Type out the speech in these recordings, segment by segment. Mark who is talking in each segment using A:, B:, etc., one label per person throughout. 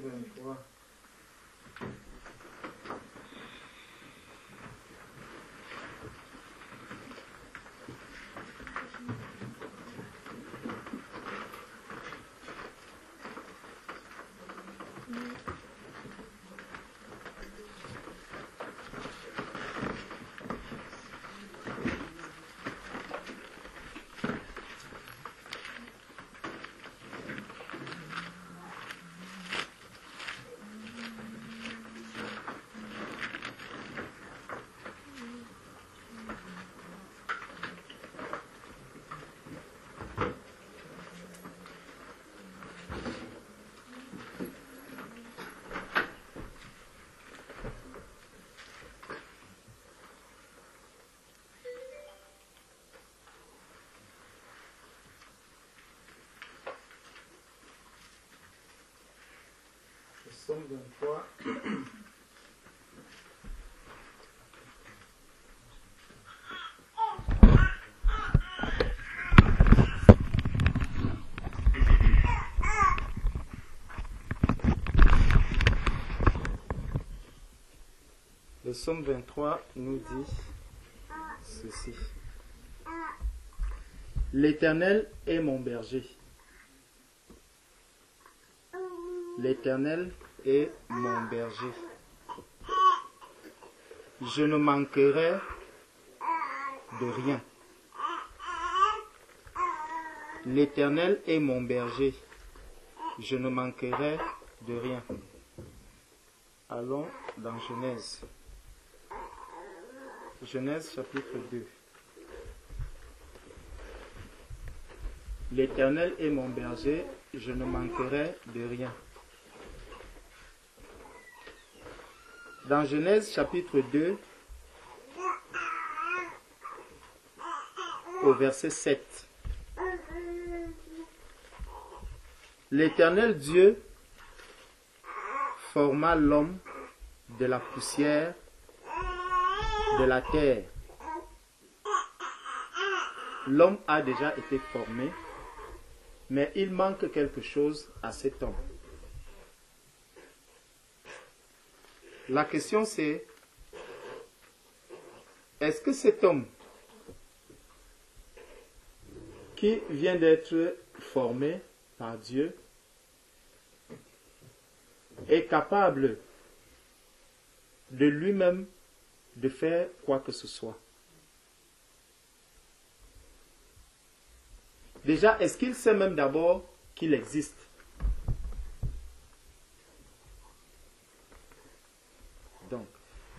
A: 123. Psaume 23. Le psaume 23 nous dit ceci. L'Éternel est mon berger. L'Éternel est mon berger. Je ne manquerai de rien. L'Éternel est mon berger. Je ne manquerai de rien. Allons dans Genèse. Genèse chapitre 2. L'Éternel est mon berger, je ne manquerai de rien. Dans Genèse chapitre 2, au verset 7. L'Éternel Dieu forma l'homme de la poussière de la terre. L'homme a déjà été formé, mais il manque quelque chose à cet homme. La question c'est, est-ce que cet homme qui vient d'être formé par Dieu est capable de lui-même de faire quoi que ce soit? Déjà, est-ce qu'il sait même d'abord qu'il existe? Donc,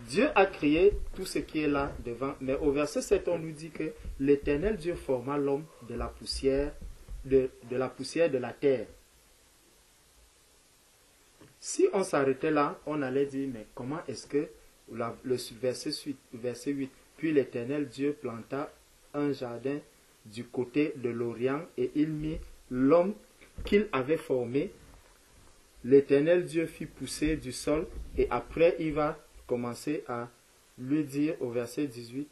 A: Dieu a créé tout ce qui est là devant, mais au verset 7, on nous dit que l'Éternel Dieu forma l'homme de la poussière, de la poussière de la terre. Si on s'arrêtait là, on allait dire, mais comment est-ce que le verset 8, puis l'Éternel Dieu planta un jardin du côté de l'Orient et il mit l'homme qu'il avait formé. L'Éternel Dieu fit pousser du sol et après il va commencer à lui dire au verset 18,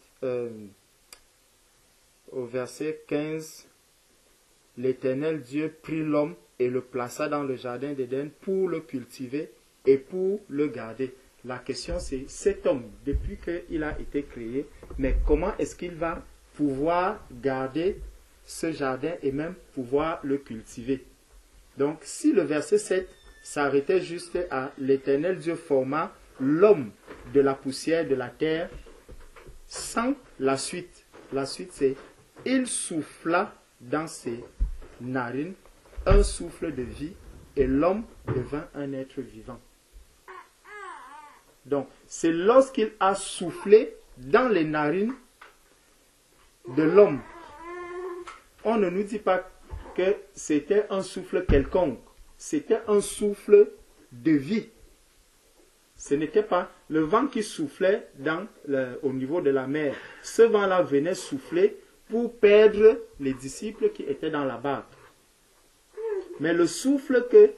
A: au verset 15, l'Éternel Dieu prit l'homme et le plaça dans le jardin d'Éden pour le cultiver et pour le garder. La question c'est, cet homme, depuis qu'il a été créé, mais comment est-ce qu'il va pouvoir garder ce jardin et même pouvoir le cultiver? Donc, si le verset 7 s'arrêtait juste à l'Éternel Dieu forma l'homme de la poussière de la terre, sans la suite c'est, il souffla dans ses narines un souffle de vie et l'homme devint un être vivant. Donc, c'est lorsqu'il a soufflé dans les narines de l'homme. On ne nous dit pas que c'était un souffle quelconque. C'était un souffle de vie. Ce n'était pas le vent qui soufflait au niveau de la mer. Ce vent-là venait souffler pour perdre les disciples qui étaient dans la barque. Mais le souffle que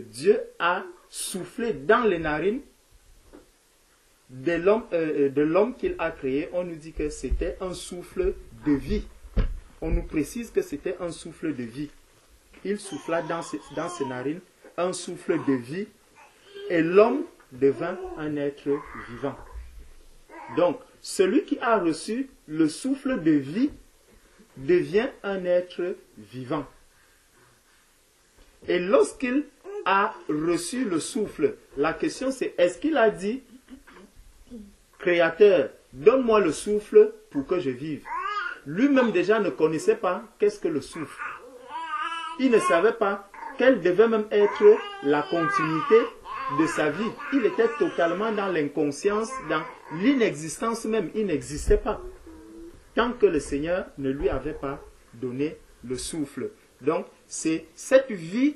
A: Dieu a soufflé dans les narines de l'homme qu'il a créé, on nous dit que c'était un souffle de vie. On nous précise que c'était un souffle de vie. Il souffla dans ses narines un souffle de vie et l'homme devint un être vivant. Donc, celui qui a reçu le souffle de vie devient un être vivant. Et lorsqu'il a reçu le souffle, la question c'est, est-ce qu'il a dit, Créateur, donne-moi le souffle pour que je vive? Lui-même déjà ne connaissait pas qu'est-ce que le souffle. Il ne savait pas quelle devait même être la continuité de sa vie. Il était totalement dans l'inconscience, dans l'inexistence même. Il n'existait pas tant que le Seigneur ne lui avait pas donné le souffle. Donc, c'est cette vie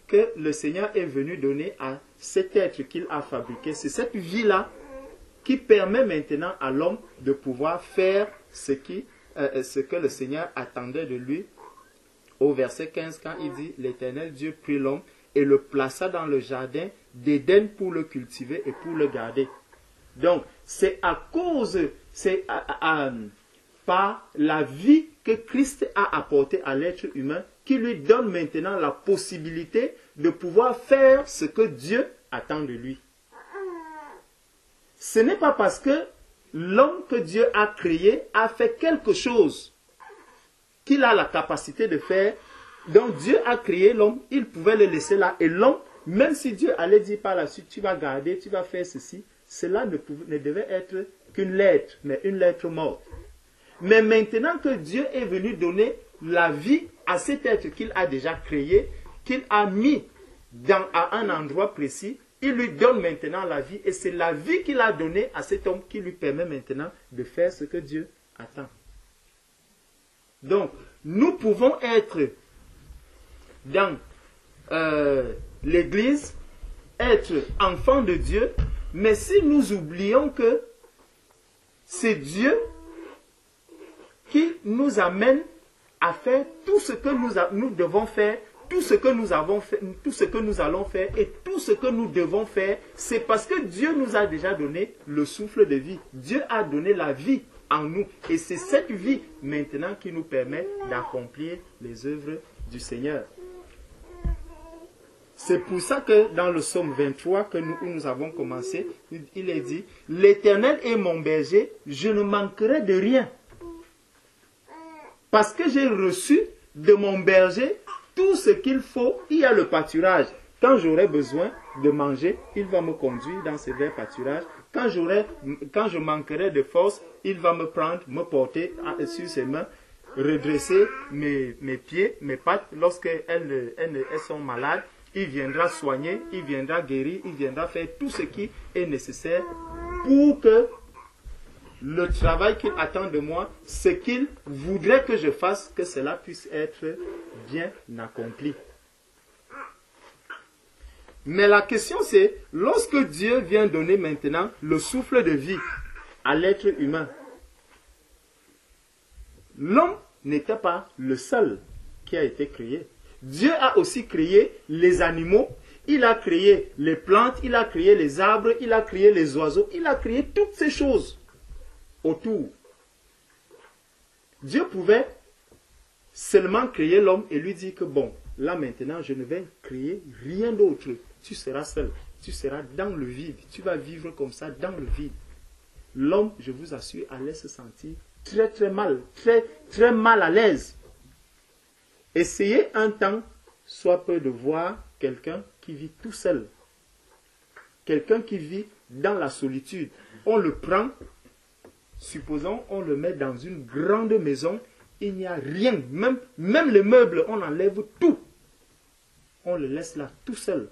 A: que le Seigneur est venu donner à cet être qu'il a fabriqué. C'est cette vie-là qui permet maintenant à l'homme de pouvoir faire ce que le Seigneur attendait de lui. Au verset 15, quand il dit, l'Éternel Dieu prit l'homme et le plaça dans le jardin d'Éden pour le cultiver et pour le garder. Donc, c'est à cause, par la vie que Christ a apportée à l'être humain qui lui donne maintenant la possibilité de pouvoir faire ce que Dieu attend de lui. Ce n'est pas parce que l'homme que Dieu a créé a fait quelque chose qu'il a la capacité de faire. Donc Dieu a créé l'homme, il pouvait le laisser là. Et l'homme, même si Dieu allait dire par la suite, tu vas garder, tu vas faire ceci, cela ne devait être qu'une lettre, mais une lettre morte. Mais maintenant que Dieu est venu donner la vie à cet être qu'il a déjà créé, qu'il a mis à un endroit précis, il lui donne maintenant la vie. Et c'est la vie qu'il a donnée à cet homme qui lui permet maintenant de faire ce que Dieu attend. Donc, nous pouvons être dans l'Église, être enfants de Dieu, mais si nous oublions que c'est Dieu qui nous amène à faire tout ce que nous devons faire, tout ce que nous avons fait, tout ce que nous allons faire et tout ce que nous devons faire, c'est parce que Dieu nous a déjà donné le souffle de vie. Dieu a donné la vie en nous. Et c'est cette vie maintenant qui nous permet d'accomplir les œuvres du Seigneur. C'est pour ça que dans le psaume 23 que nous avons commencé, il est dit, « L'Éternel est mon berger, je ne manquerai de rien. Parce que j'ai reçu de mon berger tout ce qu'il faut, il y a le pâturage. Quand j'aurai besoin de manger, il va me conduire dans ce verts pâturages. Quand je manquerai de force, il va me prendre, me porter sur ses mains, redresser mes pieds, mes pattes. Lorsqu'elles sont malades, il viendra soigner, il viendra guérir, il viendra faire tout ce qui est nécessaire pour que le travail qu'il attend de moi, ce qu'il voudrait que je fasse, que cela puisse être bien accompli. Mais la question c'est, lorsque Dieu vient donner maintenant le souffle de vie à l'être humain, l'homme n'était pas le seul qui a été créé. Dieu a aussi créé les animaux, il a créé les plantes, il a créé les arbres, il a créé les oiseaux, il a créé toutes ces choses autour. Dieu pouvait seulement créer l'homme et lui dire que bon, là maintenant je ne vais créer rien d'autre. Tu seras seul, tu seras dans le vide, tu vas vivre comme ça dans le vide. L'homme, je vous assure, allait se sentir très très mal, très mal à l'aise. Essayez un temps, soit peu, de voir quelqu'un qui vit tout seul. Quelqu'un qui vit dans la solitude. On le prend, supposons, on le met dans une grande maison, il n'y a rien, même les meubles, on enlève tout. On le laisse là tout seul.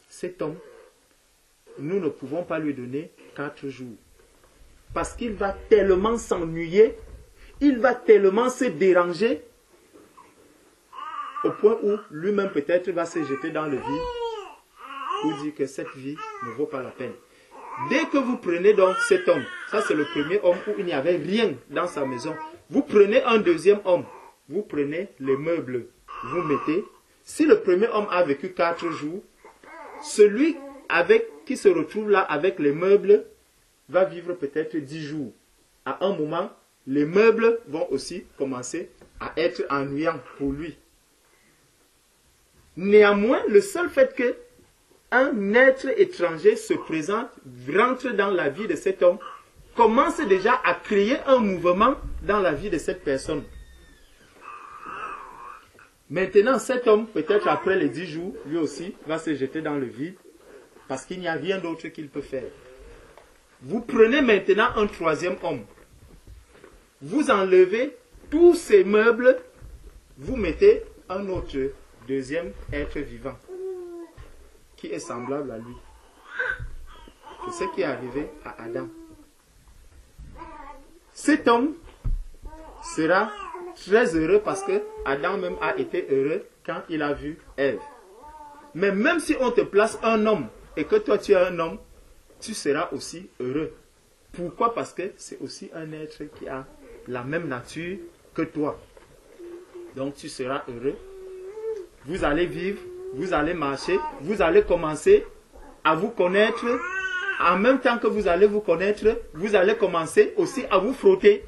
A: Cet homme, nous ne pouvons pas lui donner 4 jours. Parce qu'il va tellement s'ennuyer, il va tellement se déranger, au point où lui-même peut-être va se jeter dans le vide, pour dire que cette vie ne vaut pas la peine. Dès que vous prenez donc cet homme, ça c'est le premier homme où il n'y avait rien dans sa maison, vous prenez un deuxième homme, vous prenez les meubles, vous mettez, si le premier homme a vécu 4 jours, celui qui se retrouve là avec les meubles va vivre peut-être 10 jours. À un moment, les meubles vont aussi commencer à être ennuyants pour lui. Néanmoins, le seul fait que un être étranger se présente, rentre dans la vie de cet homme, commence déjà à créer un mouvement dans la vie de cette personne. Maintenant, cet homme, peut-être après les 10 jours, lui aussi, va se jeter dans le vide, parce qu'il n'y a rien d'autre qu'il peut faire. Vous prenez maintenant un troisième homme. Vous enlevez tous ces meubles, vous mettez un autre, deuxième être vivant, qui est semblable à lui. C'est ce qui est arrivé à Adam. Cet homme sera très heureux parce que Adam même a été heureux quand il a vu Ève. Mais même si on te place un homme et que toi tu es un homme, tu seras aussi heureux. Pourquoi? Parce que c'est aussi un être qui a la même nature que toi. Donc tu seras heureux. Vous allez vivre, vous allez marcher, vous allez commencer à vous connaître. En même temps que vous allez vous connaître, vous allez commencer aussi à vous frotter.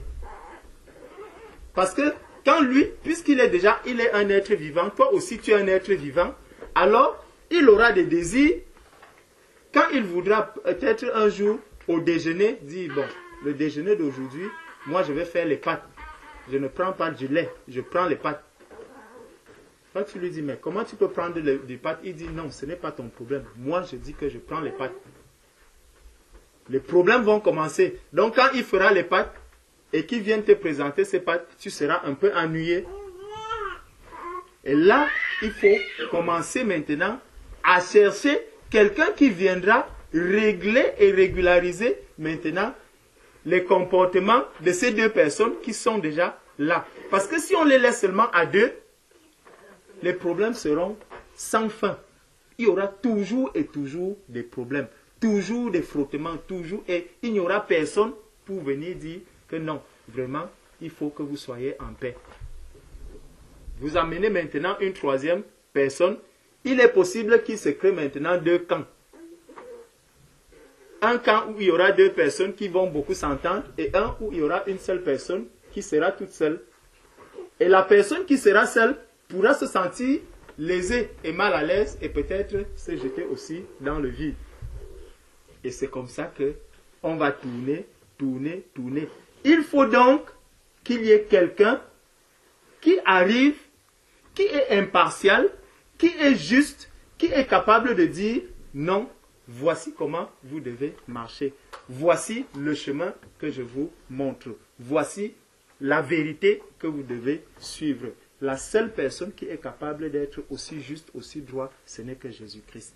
A: Parce que quand lui, puisqu'il est déjà, il est un être vivant, toi aussi tu es un être vivant, alors il aura des désirs. Quand il voudra peut-être un jour au déjeuner, dire bon, le déjeuner d'aujourd'hui, moi je vais faire les pâtes. Je ne prends pas du lait, je prends les pâtes. Quand tu lui dis, mais comment tu peux prendre des pâtes? Il dit, non, ce n'est pas ton problème. Moi, je dis que je prends les pâtes. Les problèmes vont commencer. Donc, quand il fera les pâtes et qu'il vienne te présenter ces pâtes, tu seras un peu ennuyé. Et là, il faut commencer maintenant à chercher quelqu'un qui viendra régler et régulariser maintenant les comportements de ces deux personnes qui sont déjà là. Parce que si on les laisse seulement à deux, les problèmes seront sans fin. Il y aura toujours et toujours des problèmes, toujours des frottements, toujours, et il n'y aura personne pour venir dire que non, vraiment, il faut que vous soyez en paix. Vous amenez maintenant une troisième personne. Il est possible qu'il se crée maintenant deux camps. Un camp où il y aura deux personnes qui vont beaucoup s'entendre et un où il y aura une seule personne qui sera toute seule. Et la personne qui sera seule pourra se sentir lésée et mal à l'aise et peut-être se jeter aussi dans le vide. Et c'est comme ça que on va tourner, tourner, tourner. Il faut donc qu'il y ait quelqu'un qui arrive, qui est impartial, qui est juste, qui est capable de dire non, voici comment vous devez marcher. Voici le chemin que je vous montre. Voici la vérité que vous devez suivre. La seule personne qui est capable d'être aussi juste, aussi droit, ce n'est que Jésus-Christ.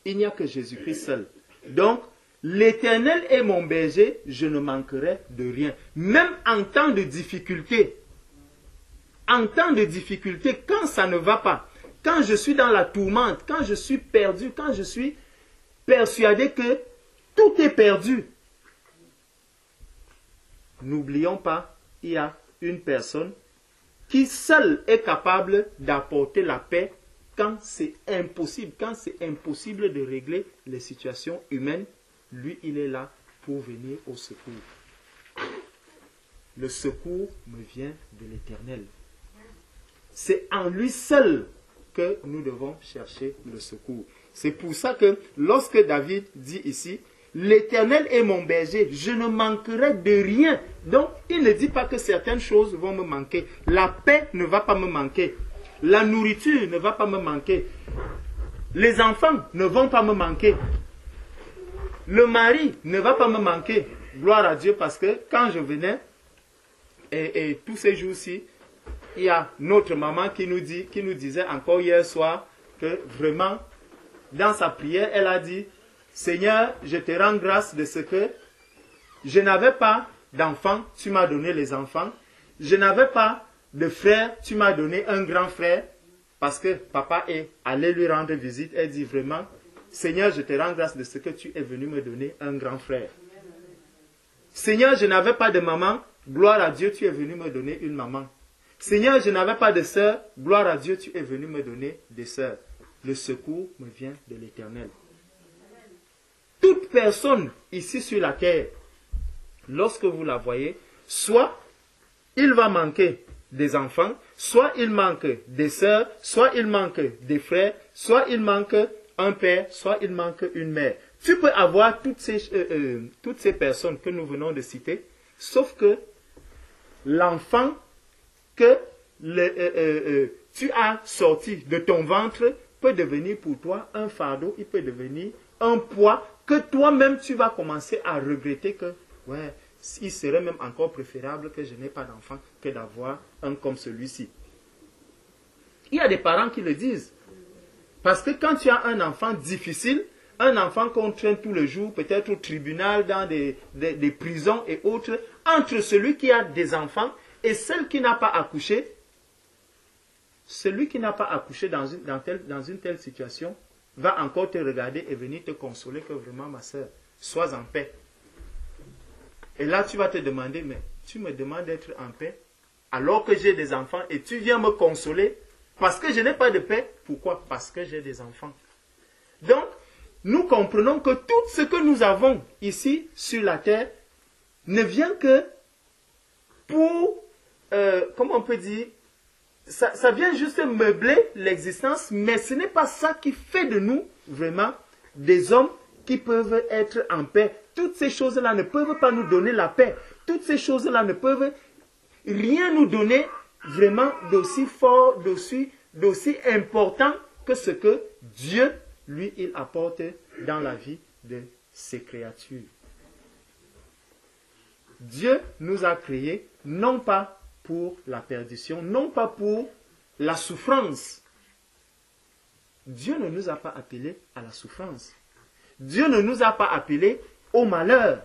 A: Il n'y a que Jésus-Christ seul. Donc, l'Éternel est mon berger, je ne manquerai de rien. Même en temps de difficulté, quand ça ne va pas, quand je suis dans la tourmente, quand je suis perdu, quand je suis persuadé que tout est perdu, n'oublions pas, il y a une personne qui seule est capable d'apporter la paix quand c'est impossible de régler les situations humaines. Lui, il est là pour venir au secours. Le secours me vient de l'Éternel. C'est en lui seul que nous devons chercher le secours. C'est pour ça que lorsque David dit ici, l'Éternel est mon berger, je ne manquerai de rien. Donc, il ne dit pas que certaines choses vont me manquer. La paix ne va pas me manquer. La nourriture ne va pas me manquer. Les enfants ne vont pas me manquer. Le mari ne va pas me manquer. Gloire à Dieu, parce que quand je venais, et tous ces jours-ci, il y a notre maman qui nous disait encore hier soir que vraiment, dans sa prière, elle a dit, Seigneur, je te rends grâce de ce que je n'avais pas d'enfants, tu m'as donné les enfants. Je n'avais pas de frère, tu m'as donné un grand frère. Parce que papa est allé lui rendre visite. Elle dit vraiment, Seigneur, je te rends grâce de ce que tu es venu me donner un grand frère. Seigneur, je n'avais pas de maman. Gloire à Dieu, tu es venu me donner une maman. Seigneur, je n'avais pas de sœur. Gloire à Dieu, tu es venu me donner des sœurs. Le secours me vient de l'Éternel. Toute personne ici sur la terre, lorsque vous la voyez, soit il va manquer des enfants, soit il manque des sœurs, soit il manque des frères, soit il manque un père, soit il manque une mère. Tu peux avoir toutes ces personnes que nous venons de citer, sauf que l'enfant que tu as sorti de ton ventre peut devenir pour toi un fardeau, il peut devenir un poids que toi-même tu vas commencer à regretter que, ouais, il serait même encore préférable que je n'ai pas d'enfant que d'avoir un comme celui-ci. Il y a des parents qui le disent. Parce que quand tu as un enfant difficile, un enfant qu'on traîne tous les jours, peut-être au tribunal, dans des prisons et autres, entre celui qui a des enfants et celle qui n'a pas accouché, celui qui n'a pas accouché dans une telle situation va encore te regarder et venir te consoler que vraiment, ma soeur, sois en paix. Et là, tu vas te demander, mais tu me demandes d'être en paix alors que j'ai des enfants et tu viens me consoler parce que je n'ai pas de paix. Pourquoi? Parce que j'ai des enfants. Donc, nous comprenons que tout ce que nous avons ici sur la terre ne vient que pour, comment on peut dire, ça vient juste meubler l'existence, mais ce n'est pas ça qui fait de nous vraiment des hommes qui peuvent être en paix. Toutes ces choses-là ne peuvent pas nous donner la paix. Toutes ces choses-là ne peuvent rien nous donner vraiment d'aussi fort, d'aussi important que ce que Dieu, lui, il apporte dans la vie de ses créatures. Dieu nous a créés non pas pour la perdition, non pas pour la souffrance. Dieu ne nous a pas appelés à la souffrance. Dieu ne nous a pas appelés au malheur.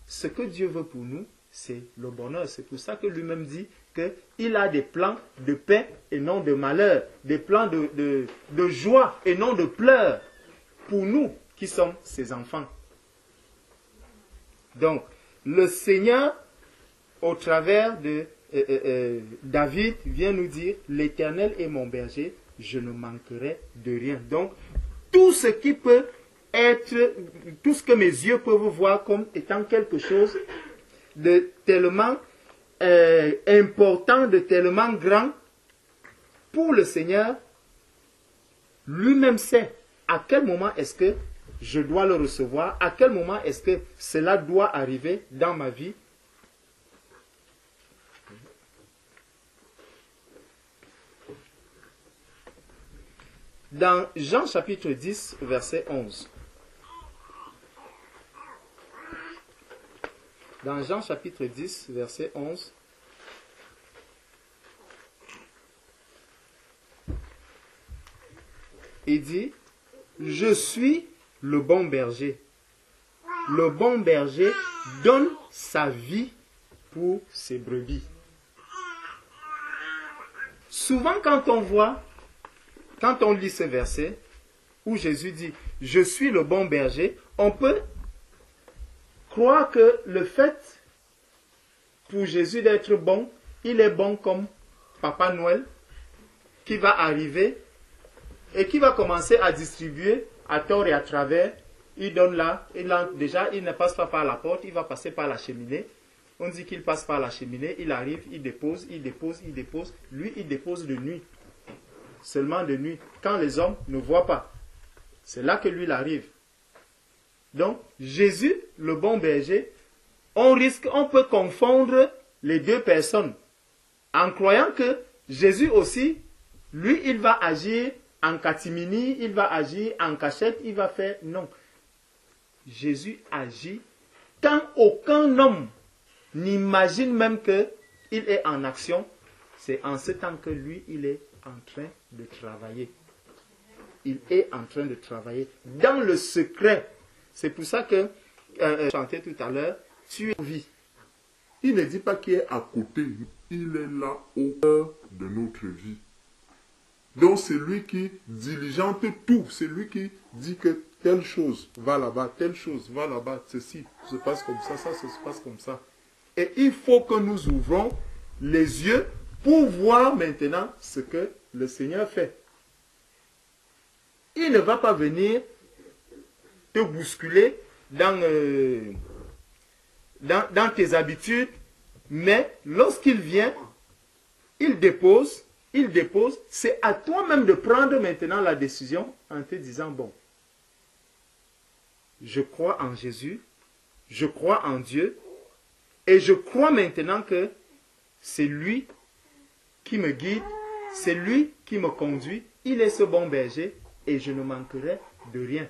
A: Ce que Dieu veut pour nous, c'est le bonheur. C'est pour ça que lui-même dit qu'il a des plans de paix et non de malheur, des plans de joie et non de pleurs pour nous qui sommes ses enfants. Donc, le Seigneur, au travers de David, vient nous dire « L'Éternel est mon berger, je ne manquerai de rien. » Donc, tout ce qui peut être, tout ce que mes yeux peuvent voir comme étant quelque chose de tellement important, de tellement grand, pour le Seigneur, lui-même sait à quel moment est-ce que je dois le recevoir, à quel moment est-ce que cela doit arriver dans ma vie. Dans Jean chapitre 10, verset 11. Dans Jean chapitre 10, verset 11, il dit, « Je suis le bon berger. Le bon berger donne sa vie pour ses brebis. » Souvent quand on lit ce verset, où Jésus dit, « Je suis le bon berger », on peut croire que le fait pour Jésus d'être bon, il est bon comme Papa Noël qui va arriver et qui va commencer à distribuer à tort et à travers. Il donne là, déjà il ne passe pas par la porte, il va passer par la cheminée. On dit qu'il passe par la cheminée, il arrive, il dépose. Lui, il dépose de nuit. Seulement de nuit, quand les hommes ne voient pas. C'est là que lui, il arrive. Donc, Jésus, le bon berger, on peut confondre les deux personnes en croyant que Jésus aussi, lui, il va agir en catimini, il va agir en cachette, il va faire... Non. Jésus agit quand aucun homme n'imagine même qu'il est en action. C'est en ce temps que lui, il est en train de travailler. Il est en train de travailler dans le secret. C'est pour ça que, chantais tout à l'heure, tu es en vie.
B: Il ne dit pas qu'il est à côté, il est là au cœur de notre vie. Donc c'est lui qui diligente tout, c'est lui qui dit que telle chose va là-bas, telle chose va là-bas, ceci se passe comme ça se passe comme ça. Et il faut que nous ouvrons les yeux pour voir maintenant ce que le Seigneur fait. Il ne va pas venir te bousculer dans tes habitudes, mais lorsqu'il vient,
A: il dépose, c'est à toi-même de prendre maintenant la décision en te disant, bon, je crois en Jésus, je crois en Dieu, et je crois maintenant que c'est lui qui me guide, c'est lui qui me conduit, il est ce bon berger, et je ne manquerai de rien.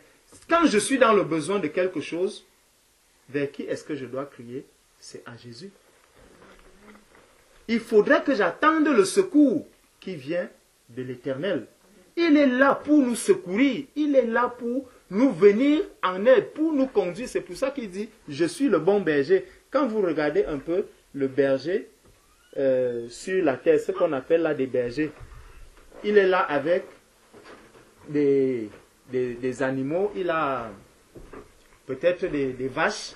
A: Quand je suis dans le besoin de quelque chose, vers qui est-ce que je dois crier? C'est à Jésus. Il faudrait que j'attende le secours qui vient de l'Éternel. Il est là pour nous secourir. Il est là pour nous venir en aide, pour nous conduire. C'est pour ça qu'il dit, je suis le bon berger. Quand vous regardez un peu le berger sur la terre, ce qu'on appelle là des bergers, il est là avec des animaux. Il a peut-être des vaches.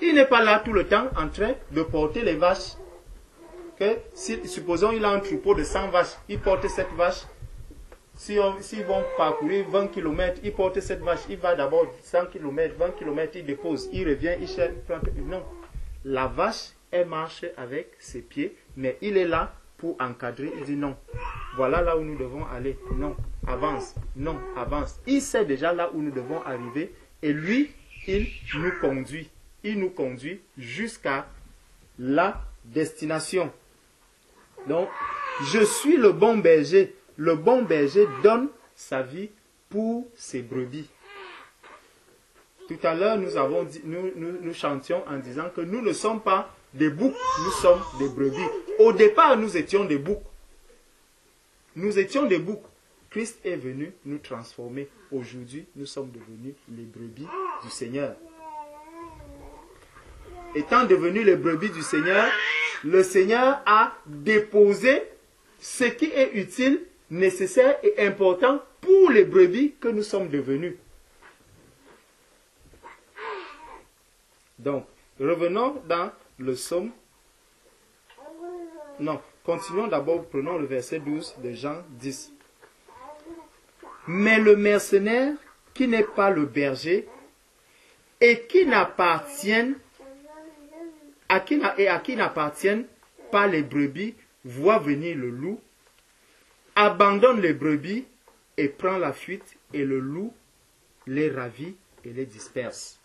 A: Il n'est pas là tout le temps en train de porter les vaches. Supposons qu'il a un troupeau de 100 vaches, il porte cette vache. S'ils vont parcourir 20 km, il porte cette vache. Il va d'abord 100 km, 20 km, il dépose, il revient, il cherche. Non. La vache, elle marche avec ses pieds, mais il est là pour encadrer. Il dit non. Voilà là où nous devons aller. Non, avance. Non, avance. Il sait déjà là où nous devons arriver et lui, il nous conduit. Il nous conduit jusqu'à la destination. Donc, je suis le bon berger. Le bon berger donne sa vie pour ses brebis. Tout à l'heure, nous chantions en disant que nous ne sommes pas des boucs, nous sommes des brebis. Au départ, nous étions des boucs. Nous étions des boucs. Christ est venu nous transformer. Aujourd'hui, nous sommes devenus les brebis du Seigneur. Étant devenus les brebis du Seigneur, le Seigneur a déposé ce qui est utile, nécessaire et important pour les brebis que nous sommes devenus. Donc, revenons dans le psaume. Non, continuons d'abord, prenons le verset 12 de Jean 10. Mais le mercenaire qui n'est pas le berger et qui n'appartienne à qui n'appartiennent pas les brebis, voit venir le loup, abandonne les brebis et prend la fuite, et le loup les ravit et les disperse.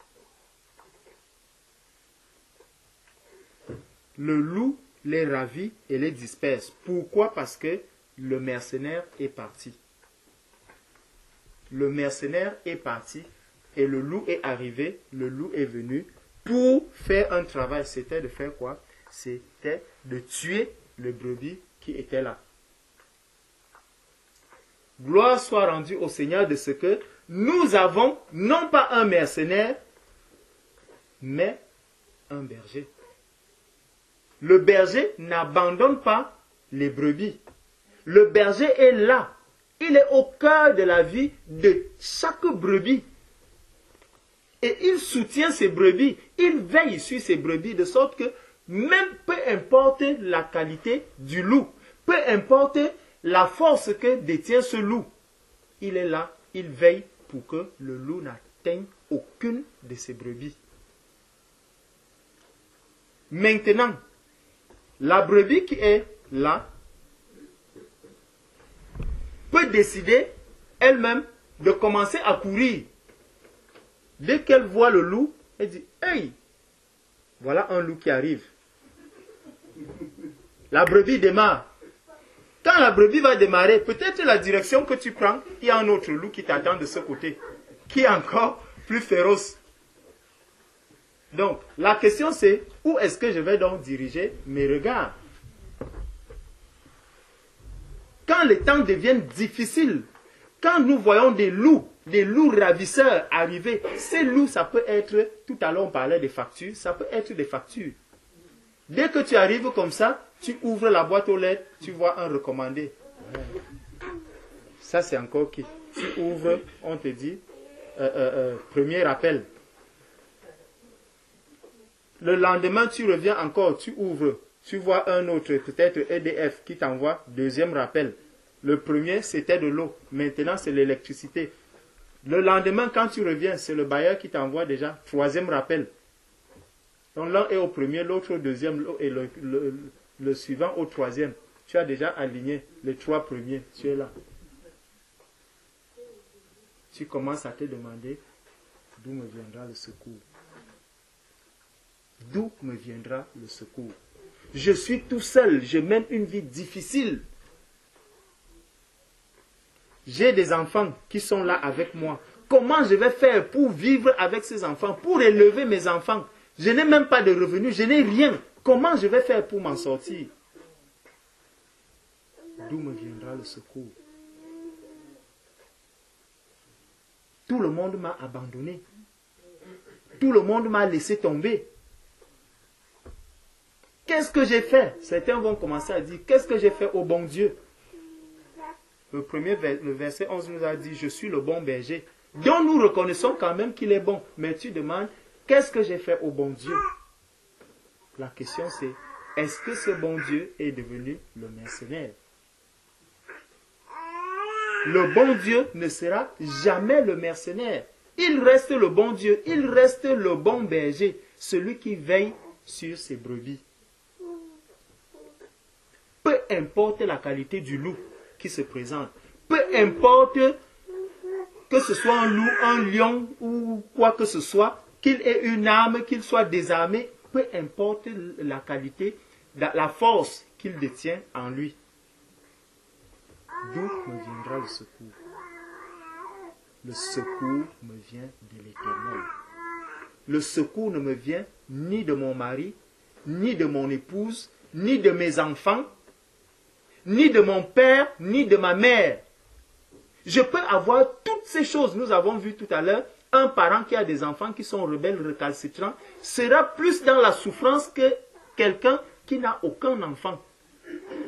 A: Le loup les ravit et les disperse. Pourquoi? Parce que le mercenaire est parti. Le mercenaire est parti et le loup est arrivé, le loup est venu pour faire un travail. C'était de faire quoi? C'était de tuer le brebis qui était là. Gloire soit rendue au Seigneur de ce que nous avons non pas un mercenaire, mais un berger. Le berger n'abandonne pas les brebis. Le berger est là. Il est au cœur de la vie de chaque brebis. Et il soutient ses brebis. Il veille sur ses brebis de sorte que même peu importe la qualité du loup, peu importe la force que détient ce loup, il est là, il veille pour que le loup n'atteigne aucune de ses brebis. Maintenant, la brebis qui est là peut décider elle-même de commencer à courir. Dès qu'elle voit le loup, elle dit « Hey, voilà un loup qui arrive. » La brebis démarre. Quand la brebis va démarrer, peut-être la direction que tu prends, il y a un autre loup qui t'attend de ce côté, qui est encore plus féroce. Donc, la question c'est, où est-ce que je vais donc diriger mes regards? Quand les temps deviennent difficiles, quand nous voyons des loups ravisseurs arriver, ces loups, ça peut être, tout à l'heure on parlait des factures, ça peut être des factures. Dès que tu arrives comme ça, tu ouvres la boîte aux lettres, tu vois un recommandé. Ça c'est encore qui? Tu ouvres, on te dit, premier appel. Le lendemain, tu reviens encore, tu ouvres, tu vois un autre, peut-être EDF, qui t'envoie deuxième rappel. Le premier, c'était de l'eau. Maintenant, c'est l'électricité. Le lendemain, quand tu reviens, c'est le bailleur qui t'envoie déjà troisième rappel. Donc l'un est au premier, l'autre au deuxième, et le suivant au troisième. Tu as déjà aligné les 3 premiers. Tu es là. Tu commences à te demander d'où me viendra le secours. D'où me viendra le secours? Je suis tout seul, je mène une vie difficile. J'ai des enfants qui sont là avec moi. Comment je vais faire pour vivre avec ces enfants, pour élever mes enfants? Je n'ai même pas de revenus, je n'ai rien. Comment je vais faire pour m'en sortir? D'où me viendra le secours? Tout le monde m'a abandonné. Tout le monde m'a laissé tomber. Qu'est-ce que j'ai fait? Certains vont commencer à dire, qu'est-ce que j'ai fait au bon Dieu? Le verset 11 nous a dit, je suis le bon berger. Donc nous reconnaissons quand même qu'il est bon. Mais tu demandes, qu'est-ce que j'ai fait au bon Dieu? La question c'est, est-ce que ce bon Dieu est devenu le mercenaire? Le bon Dieu ne sera jamais le mercenaire. Il reste le bon Dieu, il reste le bon berger, celui qui veille sur ses brebis. Peu importe la qualité du loup qui se présente, peu importe que ce soit un loup, un lion ou quoi que ce soit, qu'il ait une arme, qu'il soit désarmé, peu importe la qualité, la force qu'il détient en lui. D'où me viendra le secours? Le secours me vient de l'Éternel. Le secours ne me vient ni de mon mari, ni de mon épouse, ni de mes enfants, ni de mon père, ni de ma mère. Je peux avoir toutes ces choses. Nous avons vu tout à l'heure, un parent qui a des enfants qui sont rebelles, récalcitrants, sera plus dans la souffrance que quelqu'un qui n'a aucun enfant.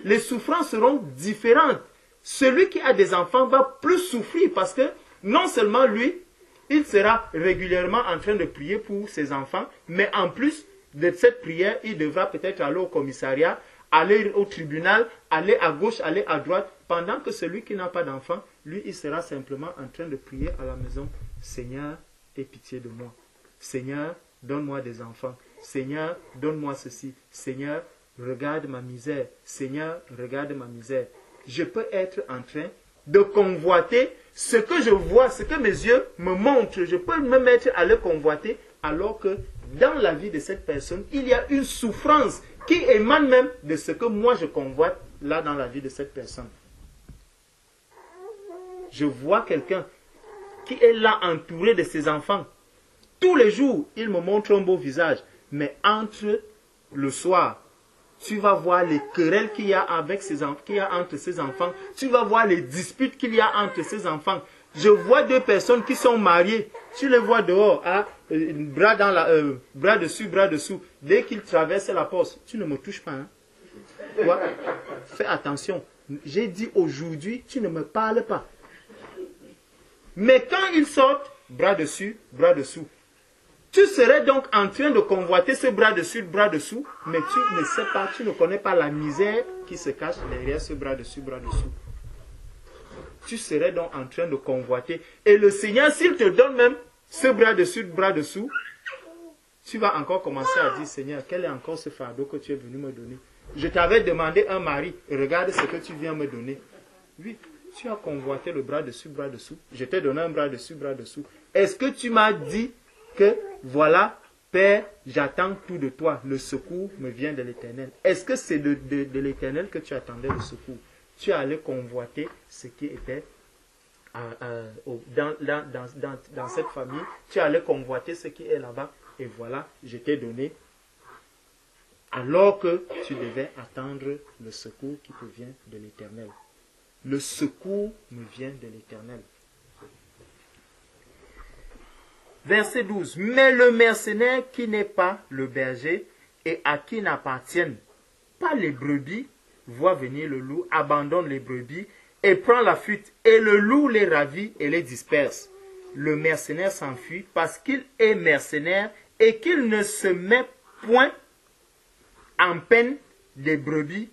A: Les souffrances seront différentes. Celui qui a des enfants va plus souffrir parce que non seulement lui, il sera régulièrement en train de prier pour ses enfants, mais en plus de cette prière, il devra peut-être aller au commissariat, aller au tribunal, aller à gauche, aller à droite, pendant que celui qui n'a pas d'enfant, lui, il sera simplement en train de prier à la maison. Seigneur, aie pitié de moi. Seigneur, donne-moi des enfants. Seigneur, donne-moi ceci. Seigneur, regarde ma misère. Seigneur, regarde ma misère. Je peux être en train de convoiter ce que je vois, ce que mes yeux me montrent. Je peux me mettre à le convoiter alors que dans la vie de cette personne, il y a une souffrance qui émane même de ce que moi je convoite là dans la vie de cette personne. Je vois quelqu'un qui est là entouré de ses enfants. Tous les jours, il me montre un beau visage. Mais entre le soir, tu vas voir les querelles qu'il y a entre ses enfants. Tu vas voir les disputes qu'il y a entre ses enfants. Je vois 2 personnes qui sont mariées. Tu les vois dehors, hein, bras dessus, bras dessous. Dès qu'ils traversent la porte, tu ne me touches pas. Hein. Toi, fais attention. J'ai dit aujourd'hui, tu ne me parles pas. Mais quand ils sortent, bras dessus, bras dessous. Tu serais donc en train de convoiter ce bras dessus, bras dessous, mais tu ne sais pas, tu ne connais pas la misère qui se cache derrière ce bras dessus, bras dessous. Tu serais donc en train de convoiter. Et le Seigneur, s'il te donne même ce bras dessus, bras dessous, tu vas encore commencer à dire, Seigneur, quel est encore ce fardeau que tu es venu me donner? Je t'avais demandé un mari, regarde ce que tu viens me donner. Oui, tu as convoité le bras dessus, bras dessous. Je t'ai donné un bras dessus, bras dessous. Est-ce que tu m'as dit que voilà, Père, j'attends tout de toi, le secours me vient de l'Éternel? Est-ce que c'est de l'Éternel que tu attendais le secours? Tu allais convoiter ce qui était dans cette famille, tu allais convoiter ce qui est là-bas, et voilà, je t'ai donné, alors que tu devais attendre le secours qui te vient de l'Éternel. Le secours me vient de l'Éternel. Verset 12. Mais le mercenaire qui n'est pas le berger et à qui n'appartiennent pas les brebis, voit venir le loup, abandonne les brebis et prend la fuite. Et le loup les ravit et les disperse. Le mercenaire s'enfuit parce qu'il est mercenaire et qu'il ne se met point en peine des brebis.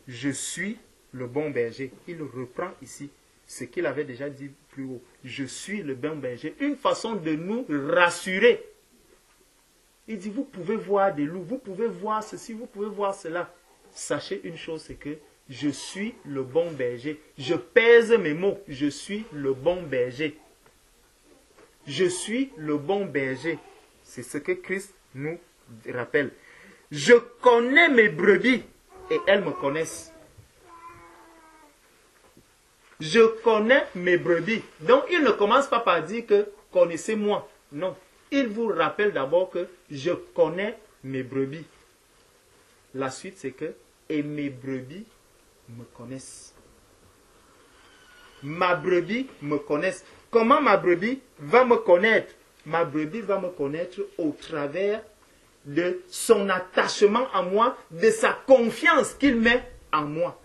A: Je suis le bon berger. Il reprend ici ce qu'il avait déjà dit plus haut. Je suis le bon berger. Une façon de nous rassurer. Il dit, vous pouvez voir des loups, vous pouvez voir ceci, vous pouvez voir cela. Sachez une chose, c'est que je suis le bon berger. Je pèse mes mots, je suis le bon berger. Je suis le bon berger. C'est ce que Christ nous rappelle. Je connais mes brebis et elles me connaissent. Je connais mes brebis. Donc, il ne commence pas par dire que connaissez-moi. Non. Il vous rappelle d'abord que je connais mes brebis. La suite, c'est que et mes brebis me connaissent. Ma brebis me connaissent. Comment ma brebis va me connaître? Ma brebis va me connaître au travers de son attachement à moi, de sa confiance qu'il met en moi.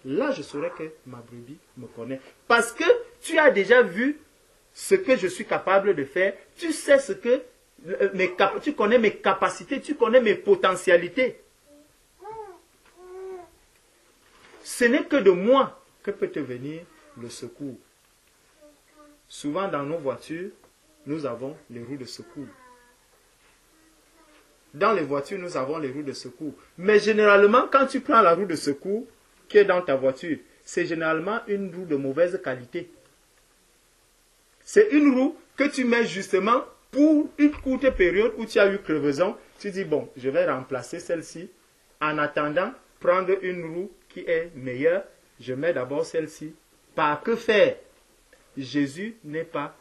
A: Là, je saurai que ma brebis me connaît. Parce que tu as déjà vu ce que je suis capable de faire. Tu sais ce que tu connais mes capacités, tu connais mes potentialités. Ce n'est que de moi que peut te venir le secours. Souvent dans nos voitures, nous avons les roues de secours. Dans les voitures, nous avons les roues de secours. Mais généralement, quand tu prends la roue de secours qui est dans ta voiture, c'est généralement une roue de mauvaise qualité. C'est une roue que tu mets justement pour une courte période où tu as eu crevaison. Tu dis, bon, je vais remplacer celle-ci. En attendant, prendre une roue qui est meilleure, je mets d'abord celle-ci. Par que faire? Jésus n'est pas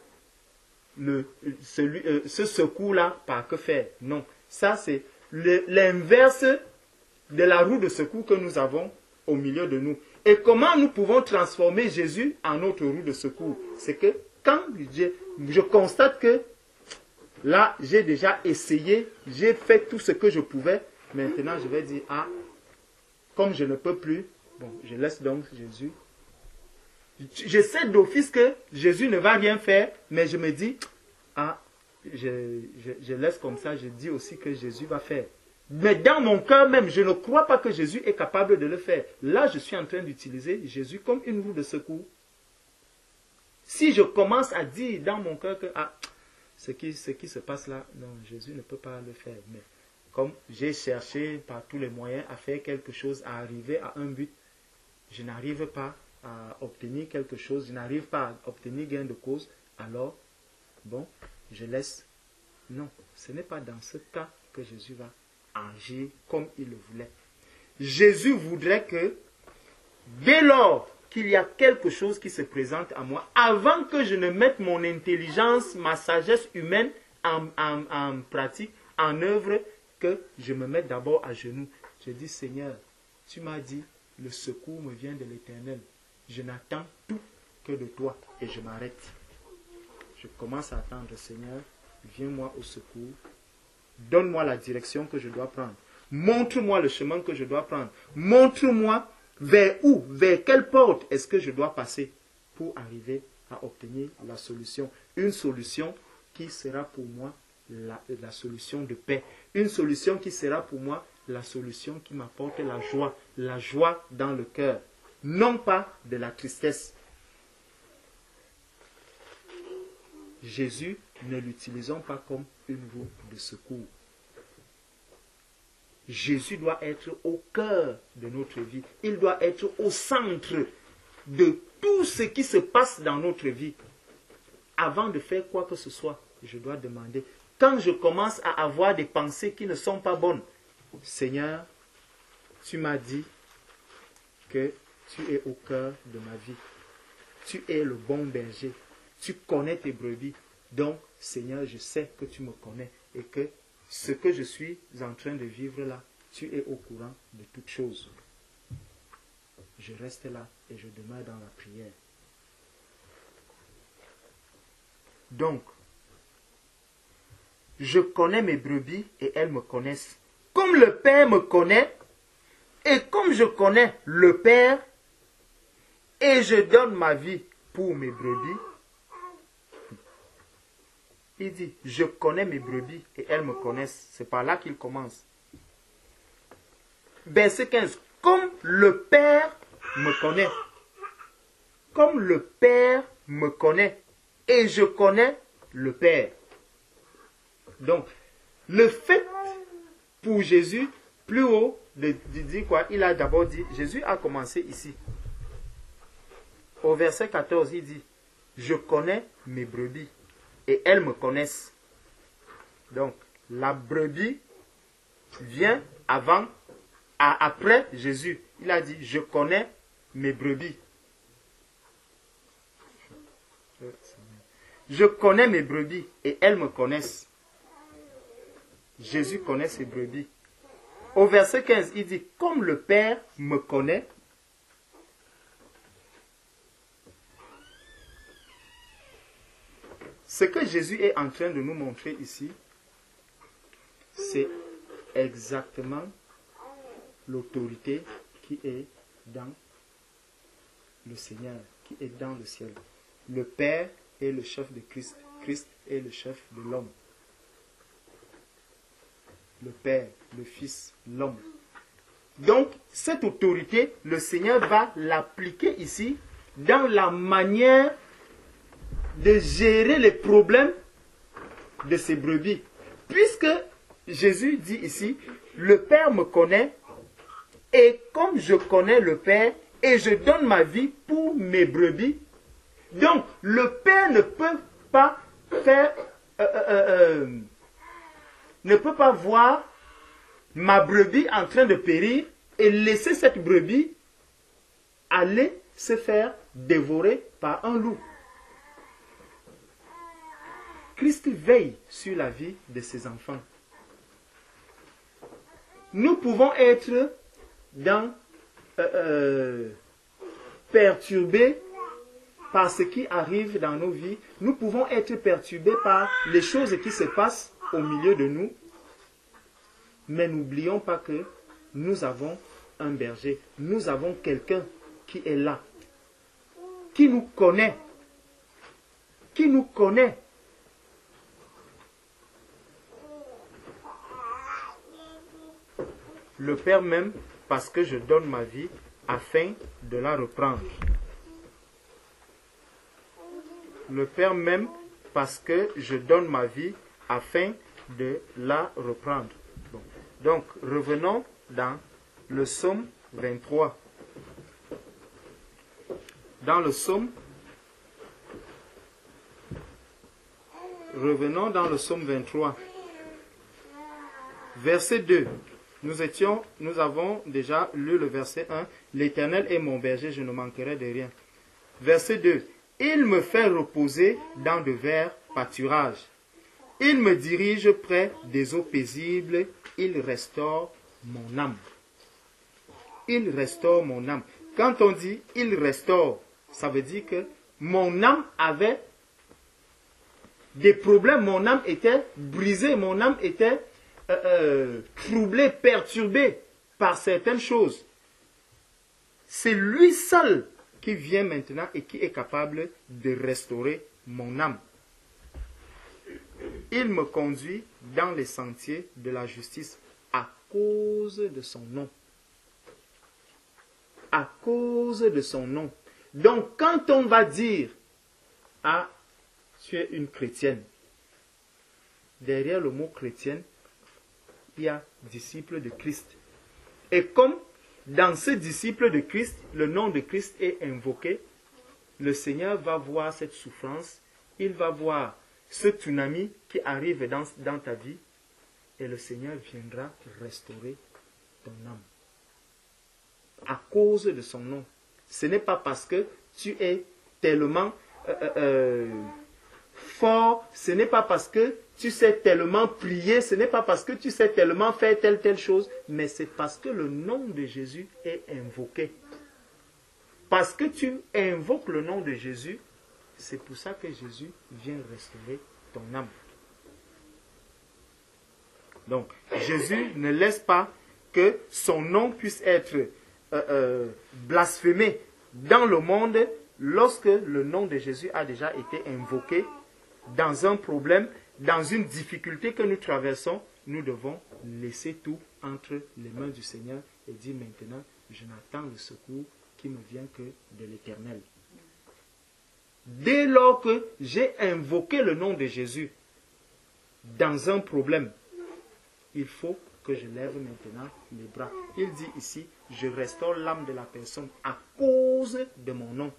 A: ce secours-là, par que faire? Non. Ça, c'est l'inverse de la roue de secours que nous avons au milieu de nous. Et comment nous pouvons transformer Jésus en notre roue de secours? C'est que quand je constate que là, j'ai déjà essayé, j'ai fait tout ce que je pouvais, maintenant je vais dire, ah, comme je ne peux plus, bon, je laisse donc Jésus. Je sais d'office que Jésus ne va rien faire, mais je me dis, ah, je laisse comme ça, je dis aussi que Jésus va faire. Mais dans mon cœur même, je ne crois pas que Jésus est capable de le faire. Là, je suis en train d'utiliser Jésus comme une roue de secours. Si je commence à dire dans mon cœur que ah, ce qui se passe là, non, Jésus ne peut pas le faire. Mais comme j'ai cherché par tous les moyens à faire quelque chose, à arriver à un but, je n'arrive pas à obtenir quelque chose, je n'arrive pas à obtenir gain de cause, alors, bon, je laisse. Non, ce n'est pas dans ce cas que Jésus va agir comme il le voulait. Jésus voudrait que, dès lors qu'il y a quelque chose qui se présente à moi, avant que je ne mette mon intelligence, ma sagesse humaine en pratique, en œuvre, que je me mette d'abord à genoux. Je dis, Seigneur, tu m'as dit, le secours me vient de l'Éternel. Je n'attends tout que de toi et je m'arrête. Je commence à attendre, Seigneur, viens-moi au secours. Donne-moi la direction que je dois prendre. Montre-moi le chemin que je dois prendre. Montre-moi vers où, vers quelle porte est-ce que je dois passer pour arriver à obtenir la solution. Une solution qui sera pour moi la solution de paix. Une solution qui sera pour moi la solution qui m'apporte la joie dans le cœur. Non pas de la tristesse. Jésus, ne l'utilisons pas comme une roue de secours. Jésus doit être au cœur de notre vie. Il doit être au centre de tout ce qui se passe dans notre vie. Avant de faire quoi que ce soit, je dois demander. Quand je commence à avoir des pensées qui ne sont pas bonnes, Seigneur, tu m'as dit que tu es au cœur de ma vie. Tu es le bon berger. Tu connais tes brebis. Donc, Seigneur, je sais que tu me connais et que ce que je suis en train de vivre là, tu es au courant de toutes choses. Je reste là et je demeure dans la prière. Donc, je connais mes brebis et elles me connaissent. Comme le Père me connaît et comme je connais le Père et je donne ma vie pour mes brebis. Il dit, je connais mes brebis et elles me connaissent. C'est par là qu'il commence. Verset 15. Comme le Père me connaît. Comme le Père me connaît. Et je connais le Père. Donc, Le fait pour Jésus, plus haut, de dire quoi? Il a d'abord dit, Jésus a commencé ici. Au verset 14, il dit, je connais mes brebis et elles me connaissent. Donc, la brebis vient après Jésus. Il a dit, je connais mes brebis. Je connais mes brebis et elles me connaissent. Jésus connaît ses brebis. Au verset 15, il dit, comme le Père me connaît, ce que Jésus est en train de nous montrer ici, c'est exactement l'autorité qui est dans le Seigneur, qui est dans le ciel. Le Père est le chef de Christ. Christ est le chef de l'homme. Le Père, le Fils, l'homme. Donc, cette autorité, le Seigneur va l'appliquer ici dans la manière de gérer les problèmes de ses brebis. Puisque Jésus dit ici, le Père me connaît, et comme je connais le Père, et je donne ma vie pour mes brebis, donc le Père ne peut pas faire, ne peut pas voir ma brebis en train de périr et laisser cette brebis aller se faire dévorer par un loup. Christ veille sur la vie de ses enfants. Nous pouvons être perturbés par ce qui arrive dans nos vies. Nous pouvons être perturbés par les choses qui se passent au milieu de nous. Mais n'oublions pas que nous avons un berger. Nous avons quelqu'un qui est là. Qui nous connaît. Qui nous connaît. Le Père m'aime parce que je donne ma vie afin de la reprendre. Le Père m'aime parce que je donne ma vie afin de la reprendre. Bon. Donc, revenons dans le psaume 23. Dans le psaume, revenons dans le psaume 23. Verset 2. Nous avons déjà lu le verset 1. L'Éternel est mon berger, je ne manquerai de rien. Verset 2. Il me fait reposer dans de verts pâturages. Il me dirige près des eaux paisibles. Il restaure mon âme. Il restaure mon âme. Quand on dit il restaure, ça veut dire que mon âme avait des problèmes. Mon âme était brisée. Mon âme était troublé, perturbé par certaines choses. C'est lui seul qui vient maintenant et qui est capable de restaurer mon âme. Il me conduit dans les sentiers de la justice à cause de son nom. À cause de son nom. Donc quand on va dire « Ah, tu es une chrétienne », derrière le mot chrétienne, il y a disciple de Christ. Et comme dans ce disciple de Christ, le nom de Christ est invoqué, le Seigneur va voir cette souffrance, il va voir ce tsunami qui arrive dans ta vie, et le Seigneur viendra restaurer ton âme. À cause de son nom. Ce n'est pas parce que tu es tellement fort, ce n'est pas parce que tu sais tellement prier, ce n'est pas parce que tu sais tellement faire telle chose, mais c'est parce que le nom de Jésus est invoqué. Parce que tu invoques le nom de Jésus, c'est pour ça que Jésus vient restaurer ton âme. Donc, Jésus ne laisse pas que son nom puisse être blasphémé dans le monde lorsque le nom de Jésus a déjà été invoqué dans un problème, dans une difficulté que nous traversons. Nous devons laisser tout entre les mains du Seigneur et dire maintenant, je n'attends le secours qui me vient que de l'Éternel. Dès lors que j'ai invoqué le nom de Jésus dans un problème, il faut que je lève maintenant les bras. Il dit ici, je restaure l'âme de la personne à cause de mon nom.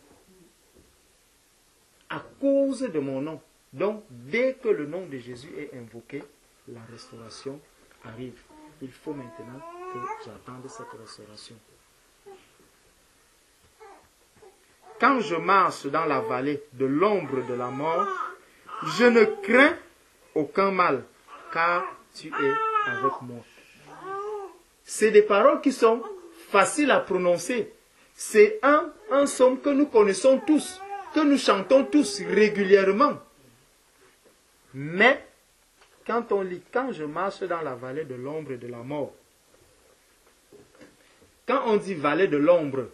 A: À cause de mon nom. Donc, dès que le nom de Jésus est invoqué, la restauration arrive. Il faut maintenant que j'attende cette restauration. Quand je marche dans la vallée de l'ombre de la mort, je ne crains aucun mal, car tu es avec moi. C'est des paroles qui sont faciles à prononcer. C'est un psaume que nous connaissons tous, que nous chantons tous régulièrement. Mais, quand on lit, quand je marche dans la vallée de l'ombre de la mort, quand on dit vallée de l'ombre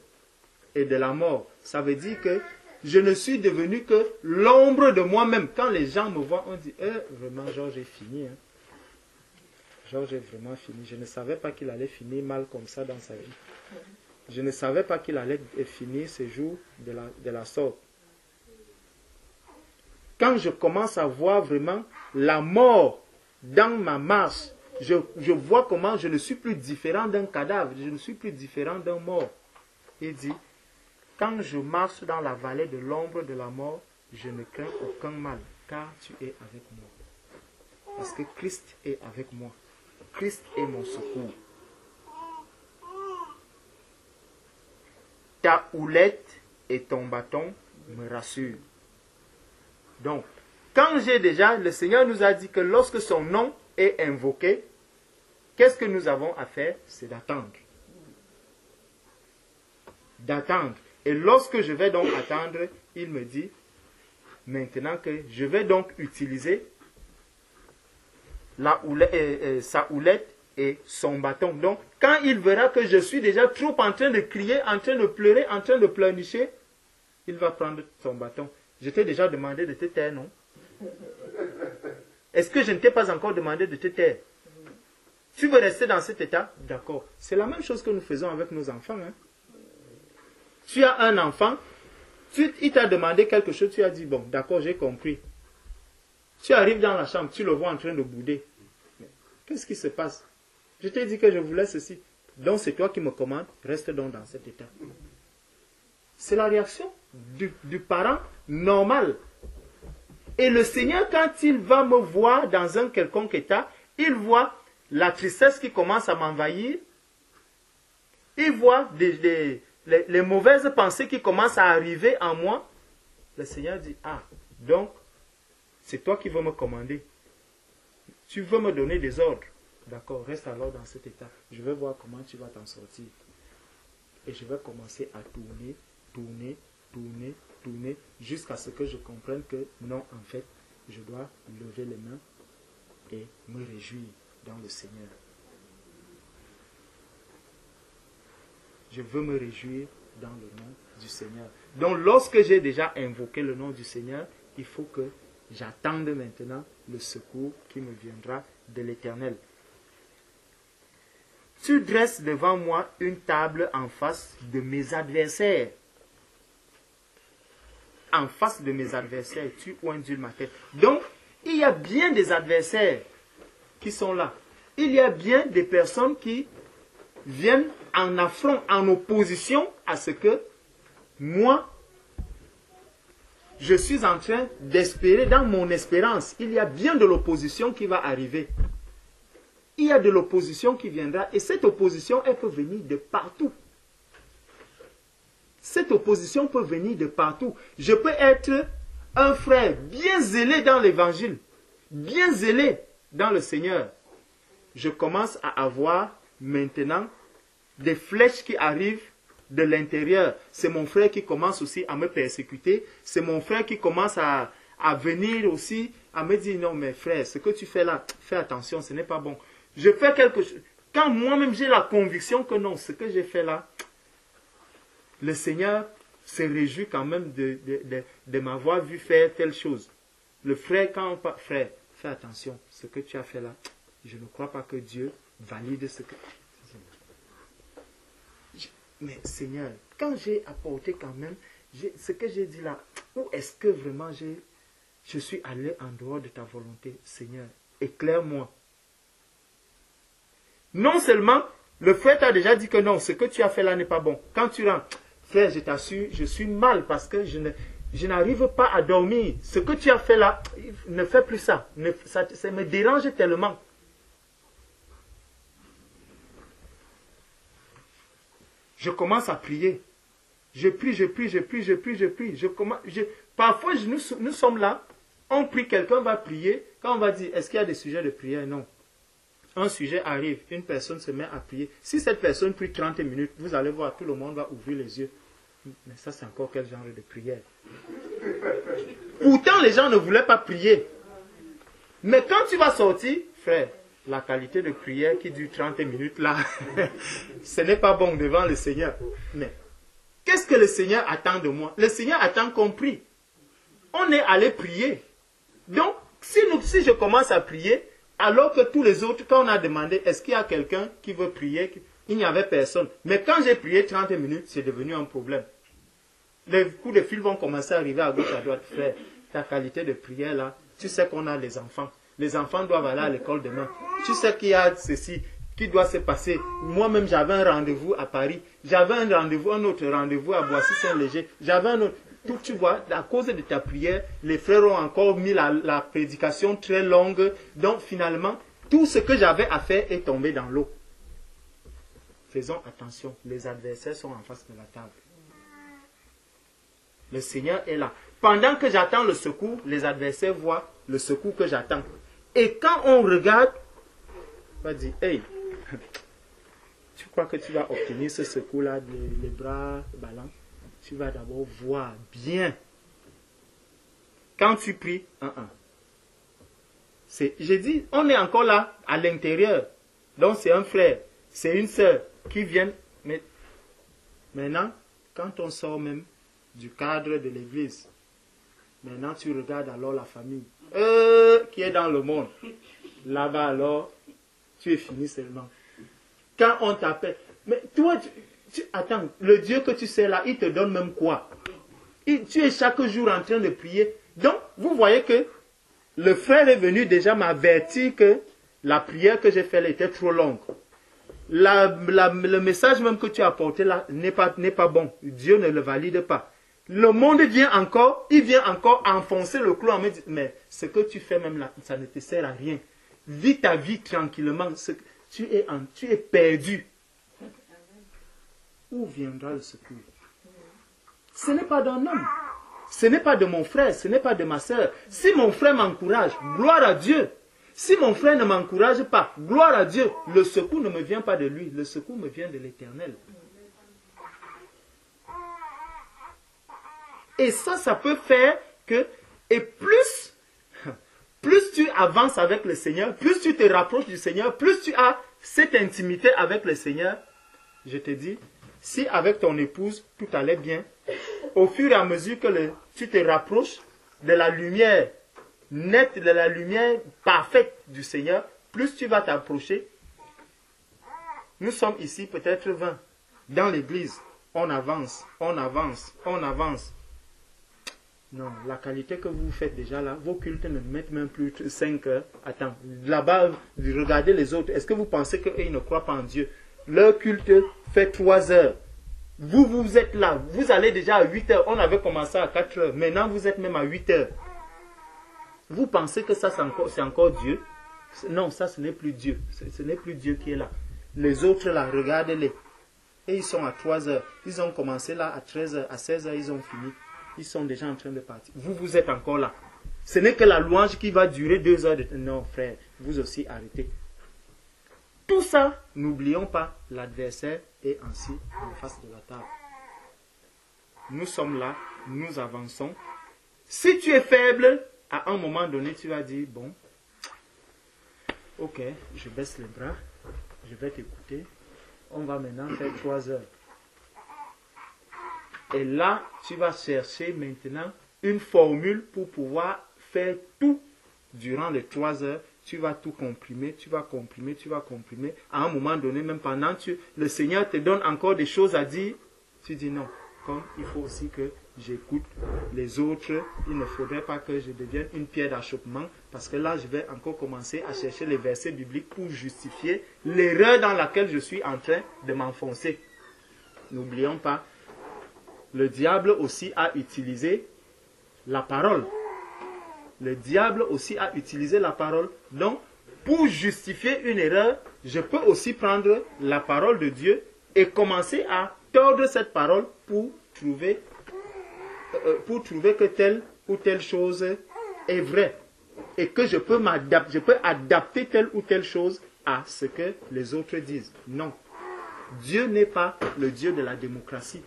A: et de la mort, ça veut dire que je ne suis devenu que l'ombre de moi-même. Quand les gens me voient, on dit, vraiment, Georges est fini. Hein. Georges est vraiment fini. Je ne savais pas qu'il allait finir mal comme ça dans sa vie. Je ne savais pas qu'il allait finir ses jours de la sorte. Quand je commence à voir vraiment la mort dans ma marche, je vois comment je ne suis plus différent d'un cadavre, je ne suis plus différent d'un mort. Il dit, quand je marche dans la vallée de l'ombre de la mort, je ne crains aucun mal, car tu es avec moi. Parce que Christ est avec moi. Christ est mon secours. Ta houlette et ton bâton me rassurent. Donc, quand j'ai déjà, le Seigneur nous a dit que lorsque son nom est invoqué, qu'est-ce que nous avons à faire? C'est d'attendre. D'attendre. Et lorsque je vais donc attendre, il me dit maintenant que je vais donc utiliser sa houlette et son bâton. Donc, quand il verra que je suis déjà trop en train de crier, en train de pleurer, en train de pleurnicher, il va prendre son bâton. Je t'ai déjà demandé de te taire, non? Est-ce que je ne t'ai pas encore demandé de te taire? Tu veux rester dans cet état? D'accord. C'est la même chose que nous faisons avec nos enfants. Hein? Tu as un enfant, il t'a demandé quelque chose, tu as dit, bon, d'accord, j'ai compris. Tu arrives dans la chambre, tu le vois en train de bouder. Qu'est-ce qui se passe? Je t'ai dit que je voulais ceci. Donc c'est toi qui me commandes, reste donc dans cet état. C'est la réaction du parent normal. Et le Seigneur, quand il va me voir dans un quelconque état, il voit la tristesse qui commence à m'envahir. Il voit les mauvaises pensées qui commencent à arriver en moi. Le Seigneur dit, ah, donc, c'est toi qui veux me commander. Tu veux me donner des ordres. D'accord, reste alors dans cet état. Je vais voir comment tu vas t'en sortir. Et je vais commencer à tourner, jusqu'à ce que je comprenne que non, en fait, je dois lever les mains et me réjouir dans le Seigneur. Je veux me réjouir dans le nom du Seigneur. Donc, lorsque j'ai déjà invoqué le nom du Seigneur, il faut que j'attende maintenant le secours qui me viendra de l'Éternel. Tu dresses devant moi une table en face de mes adversaires. En face de mes adversaires, tu ondules ma tête. Donc, il y a bien des adversaires qui sont là. Il y a bien des personnes qui viennent en affront, en opposition à ce que moi, je suis en train d'espérer dans mon espérance. Il y a bien de l'opposition qui va arriver. Il y a de l'opposition qui viendra et cette opposition, elle peut venir de partout. Cette opposition peut venir de partout. Je peux être un frère bien zélé dans l'évangile, bien zélé dans le Seigneur. Je commence à avoir maintenant des flèches qui arrivent de l'intérieur. C'est mon frère qui commence aussi à me persécuter. C'est mon frère qui commence à venir aussi à me dire, non mais frère, ce que tu fais là, fais attention, ce n'est pas bon. Je fais quelque chose. Quand moi-même j'ai la conviction que non, ce que j'ai fait là, le Seigneur se réjouit quand même de m'avoir vu faire telle chose. Le frère, frère, fais attention, ce que tu as fait là, je ne crois pas que Dieu valide ce que... Mais Seigneur, quand j'ai apporté quand même, ce que j'ai dit là, où est-ce que vraiment je suis allé en dehors de ta volonté, Seigneur? Éclaire-moi. Non seulement, le frère t'a déjà dit que non, ce que tu as fait là n'est pas bon. Quand tu rentres, frère, je t'assure, je suis mal parce que je n'arrive pas à dormir. Ce que tu as fait là, ne fais plus ça. Ça me dérange tellement. Je commence à prier. Je prie. Parfois, nous sommes là, on prie, quelqu'un va prier. Quand on va dire, est-ce qu'il y a des sujets de prière? Non. Un sujet arrive, une personne se met à prier. Si cette personne prie 30 minutes, vous allez voir, tout le monde va ouvrir les yeux. Mais ça, c'est encore quel genre de prière? Pourtant, les gens ne voulaient pas prier. Mais quand tu vas sortir, frère, la qualité de prière qui dure 30 minutes là, ce n'est pas bon devant le Seigneur. Mais qu'est-ce que le Seigneur attend de moi? Le Seigneur attend qu'on prie. On est allé prier. Donc, si je commence à prier, alors que tous les autres, quand on a demandé, est-ce qu'il y a quelqu'un qui veut prier? Il n'y avait personne. Mais quand j'ai prié 30 minutes, c'est devenu un problème. Les coups de fil vont commencer à arriver à gauche, à droite. Frère, ta qualité de prière là, tu sais qu'on a les enfants. Les enfants doivent aller à l'école demain. Tu sais qu'il y a ceci qui doit se passer. Moi-même, j'avais un rendez-vous à Paris. J'avais un autre rendez-vous à Boissy-Saint-Léger. J'avais un autre. Tout, tu vois, à cause de ta prière, les frères ont encore mis la prédication très longue. Donc, finalement, tout ce que j'avais à faire est tombé dans l'eau. Faisons attention. Les adversaires sont en face de la table. Le Seigneur est là. Pendant que j'attends le secours, les adversaires voient le secours que j'attends. Et quand on regarde, on va dire, hey, tu crois que tu vas obtenir ce secours-là, les bras ballants? Tu vas d'abord voir bien. Quand tu pries, j'ai dit, on est encore là, à l'intérieur. Donc c'est un frère, c'est une sœur qui viennent. Mais maintenant, quand on sort même du cadre de l'église, maintenant tu regardes alors la famille qui est dans le monde. Là-bas alors, tu es fini seulement. Quand on t'appelle, mais toi, attends, le Dieu que tu sais là, il te donne même quoi? Tu es chaque jour en train de prier. Donc, vous voyez que le frère est venu déjà m'avertir que la prière que j'ai faite était trop longue. Le message même que tu as apporté là n'est pas bon. Dieu ne le valide pas. Le monde vient encore enfoncer le clou en me disant, mais ce que tu fais même là, ça ne te sert à rien. Vis ta vie tranquillement. Tu es perdu. Où viendra le secours? Ce n'est pas d'un homme. Ce n'est pas de mon frère. Ce n'est pas de ma soeur. Si mon frère m'encourage, gloire à Dieu. Si mon frère ne m'encourage pas, gloire à Dieu. Le secours ne me vient pas de lui. Le secours me vient de l'Éternel. Et ça peut faire que, et plus tu avances avec le Seigneur, plus tu te rapproches du Seigneur, plus tu as cette intimité avec le Seigneur, je te dis, si avec ton épouse, tout allait bien, au fur et à mesure que tu te rapproches de la lumière nette, de la lumière parfaite du Seigneur, plus tu vas t'approcher. Nous sommes ici peut-être 20 dans l'église. On avance. Non, la qualité que vous faites déjà là, vos cultes ne mettent même plus 5 heures. Attends, là-bas, regardez les autres. Est-ce que vous pensez qu'eux, ils ne croient pas en Dieu? Leur culte fait 3 heures. Vous êtes là, vous allez déjà à 8 heures. On avait commencé à 4 heures. Maintenant, vous êtes même à 8 heures. Vous pensez que ça, c'est encore Dieu? Non, ça, ce n'est plus Dieu. Ce n'est plus Dieu qui est là. Les autres là, regardez-les. Et ils sont à 3 heures. Ils ont commencé là à 13 heures, à 16 heures, ils ont fini. Ils sont déjà en train de partir. Vous êtes encore là. Ce n'est que la louange qui va durer 2 heures. Non, frère, vous aussi arrêtez. Tout ça, n'oublions pas, l'adversaire est ainsi en face de la table. Nous sommes là, nous avançons. Si tu es faible, à un moment donné, tu vas dire, bon, ok, je baisse les bras, je vais t'écouter. On va maintenant faire 3 heures. Et là, tu vas chercher maintenant une formule pour pouvoir faire tout durant les 3 heures. Tu vas tout comprimer, tu vas comprimer. À un moment donné, même pendant le Seigneur te donne encore des choses à dire. Tu dis non, comme il faut aussi que j'écoute les autres. Il ne faudrait pas que je devienne une pierre d'achoppement, parce que là, je vais encore commencer à chercher les versets bibliques pour justifier l'erreur dans laquelle je suis en train de m'enfoncer. N'oublions pas, le diable aussi a utilisé la parole. Le diable aussi a utilisé la parole. Donc, pour justifier une erreur, je peux aussi prendre la parole de Dieu et commencer à tordre cette parole pour trouver que telle ou telle chose est vraie. Et que je peux adapter telle ou telle chose à ce que les autres disent. Non. Dieu n'est pas le Dieu de la démocratie.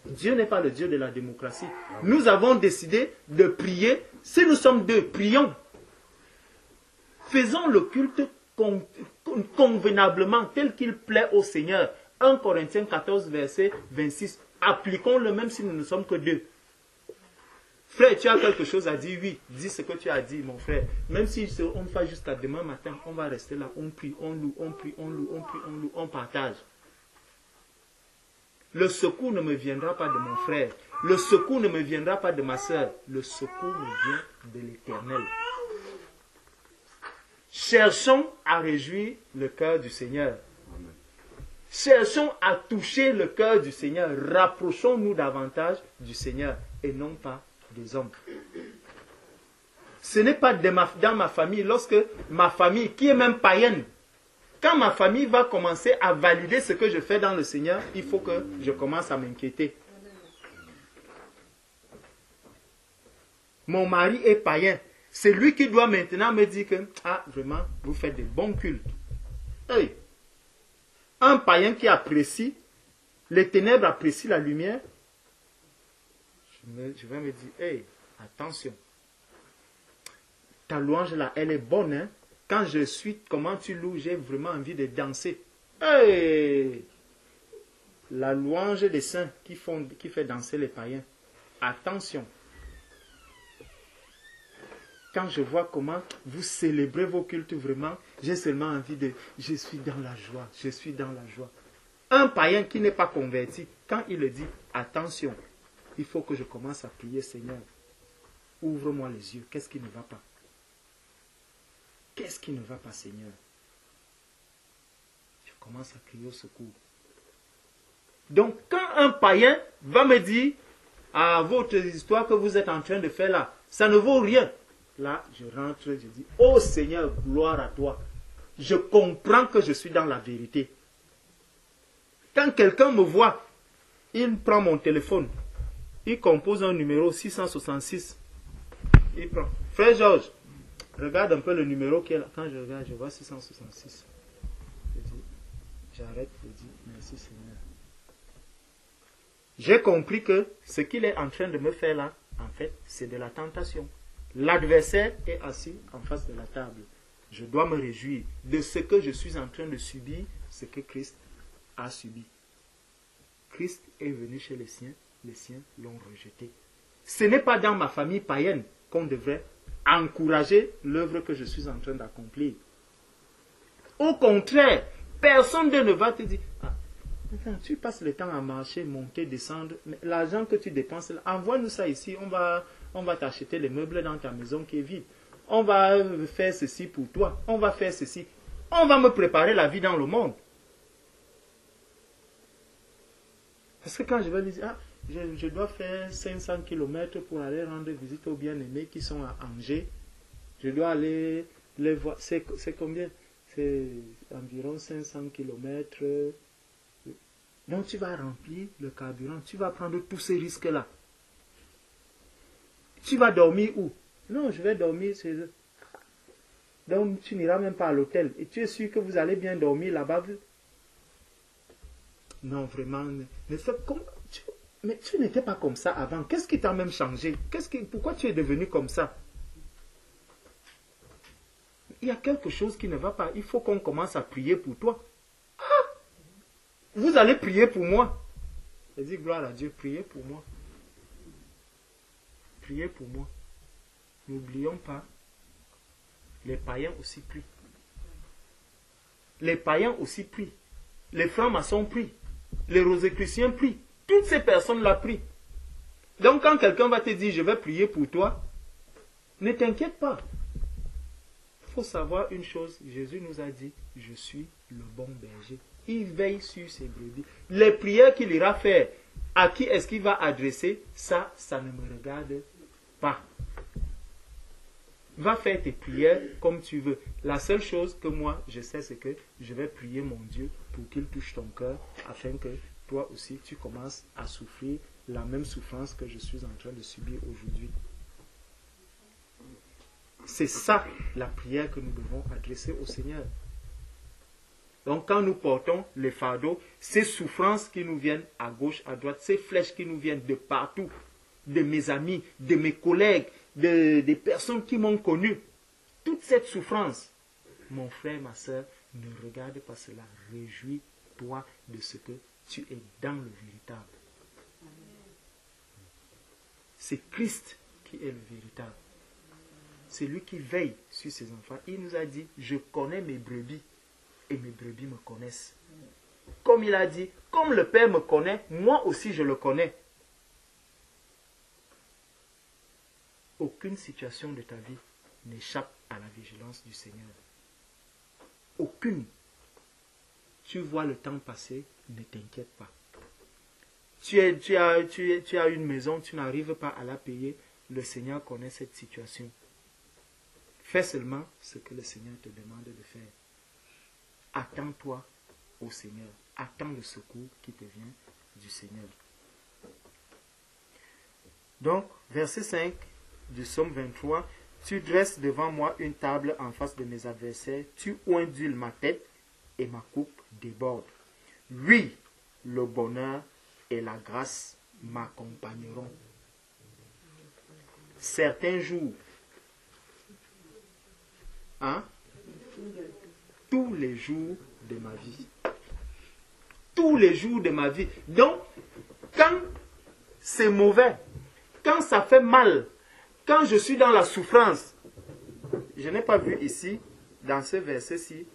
A: Dieu n'est pas le Dieu de la démocratie. Nous avons décidé de prier. Si nous sommes deux, prions. Faisons le culte convenablement, tel qu'il plaît au Seigneur. 1 Corinthiens 14, verset 26. Appliquons-le même si nous ne sommes que deux. Frère, tu as quelque chose à dire? Oui, dis ce que tu as dit, mon frère. Même si on fait jusqu'à demain matin, on va rester là, on prie, on loue, on prie, on loue, on prie, on loue, on partage. Le secours ne me viendra pas de mon frère. Le secours ne me viendra pas de ma soeur. Le secours me vient de l'Éternel. Cherchons à réjouir le cœur du Seigneur. Cherchons à toucher le cœur du Seigneur. Rapprochons-nous davantage du Seigneur et non pas des hommes. Ce n'est pas dans ma famille, lorsque ma famille, qui est même païenne, quand ma famille va commencer à valider ce que je fais dans le Seigneur, il faut que je commence à m'inquiéter. Mon mari est païen. C'est lui qui doit maintenant me dire que, ah, vraiment, vous faites des bons cultes. Hey. Un païen qui apprécie, les ténèbres apprécient la lumière, je vais me dire, hey, attention. Ta louange là, elle est bonne, hein? Quand je suis, comment tu loues, j'ai vraiment envie de danser. Hey! La louange des saints qui fait danser les païens. Attention. Quand je vois comment vous célébrez vos cultes vraiment, j'ai seulement envie de... Je suis dans la joie, je suis dans la joie. Un païen qui n'est pas converti, quand il le dit, attention, il faut que je commence à prier, Seigneur. Ouvre-moi les yeux, qu'est-ce qui ne va pas? Qu'est-ce qui ne va pas, Seigneur? Je commence à crier au secours. Donc, quand un païen va me dire, à votre histoire que vous êtes en train de faire là, ça ne vaut rien. Là, je rentre, je dis, oh Seigneur, gloire à toi. Je comprends que je suis dans la vérité. Quand quelqu'un me voit, il prend mon téléphone, il compose un numéro 666. Il prend. Frère Georges, regarde un peu le numéro qui est là. Quand je regarde, je vois 666. Je dis, j'arrête, je dis, merci Seigneur. J'ai compris que ce qu'il est en train de me faire là, en fait, c'est de la tentation. L'adversaire est assis en face de la table. Je dois me réjouir de ce que je suis en train de subir, ce que Christ a subi. Christ est venu chez les siens l'ont rejeté. Ce n'est pas dans ma famille païenne qu'on devrait encourager l'œuvre que je suis en train d'accomplir. Au contraire, personne ne va te dire, ah, tu passes le temps à marcher, monter, descendre, mais l'argent que tu dépenses, envoie-nous ça ici, on va t'acheter les meubles dans ta maison qui est vide. On va faire ceci pour toi, on va faire ceci. On va me préparer la vie dans le monde. Parce que quand je vais lui dire, ah, je dois faire 500 km pour aller rendre visite aux bien-aimés qui sont à Angers. Je dois aller les voir. C'est combien? C'est environ 500 km. Donc tu vas remplir le carburant. Tu vas prendre tous ces risques-là. Tu vas dormir où? Non, je vais dormir chez eux. Donc tu n'iras même pas à l'hôtel. Et tu es sûr que vous allez bien dormir là-bas? Non, vraiment. Mais tu n'étais pas comme ça avant. Qu'est-ce qui t'a même changé? Pourquoi tu es devenu comme ça? Il y a quelque chose qui ne va pas. Il faut qu'on commence à prier pour toi. Ah! Vous allez prier pour moi. Je dis gloire à Dieu, priez pour moi. Priez pour moi. N'oublions pas, les païens aussi prient. Les païens aussi prient. Les francs-maçons prient. Les rosicruciens prient. Toutes ces personnes l'ont pris. Donc quand quelqu'un va te dire, je vais prier pour toi, ne t'inquiète pas. Il faut savoir une chose, Jésus nous a dit, je suis le bon berger. Il veille sur ses brebis. Les prières qu'il ira faire, à qui est-ce qu'il va adresser, ça ne me regarde pas. Va faire tes prières comme tu veux. La seule chose que moi je sais, c'est que je vais prier mon Dieu pour qu'il touche ton cœur, afin que toi aussi tu commences à souffrir la même souffrance que je suis en train de subir aujourd'hui. C'est ça la prière que nous devons adresser au Seigneur. Donc quand nous portons les fardeaux, ces souffrances qui nous viennent à gauche, à droite, ces flèches qui nous viennent de partout, de mes amis, de mes collègues, des personnes qui m'ont connu, toute cette souffrance, mon frère, ma soeur, ne regarde pas cela. Réjouis-toi de ce que tu es dans le véritable. C'est Christ qui est le véritable. C'est lui qui veille sur ses enfants. Il nous a dit, je connais mes brebis et mes brebis me connaissent. Comme il a dit, comme le Père me connaît, moi aussi je le connais. Aucune situation de ta vie n'échappe à la vigilance du Seigneur. Aucune. Tu vois le temps passer, ne t'inquiète pas. Tu as une maison, tu n'arrives pas à la payer, le Seigneur connaît cette situation. Fais seulement ce que le Seigneur te demande de faire. Attends-toi au Seigneur. Attends le secours qui te vient du Seigneur. Donc, verset 5 du psaume 23. Tu dresses devant moi une table en face de mes adversaires. Tu ondules ma tête et ma coupe déborde. Oui, le bonheur et la grâce m'accompagneront. Certains jours, tous les jours de ma vie. Tous les jours de ma vie. Donc, quand c'est mauvais, quand ça fait mal, quand je suis dans la souffrance, je n'ai pas vu ici, dans ce verset-ci,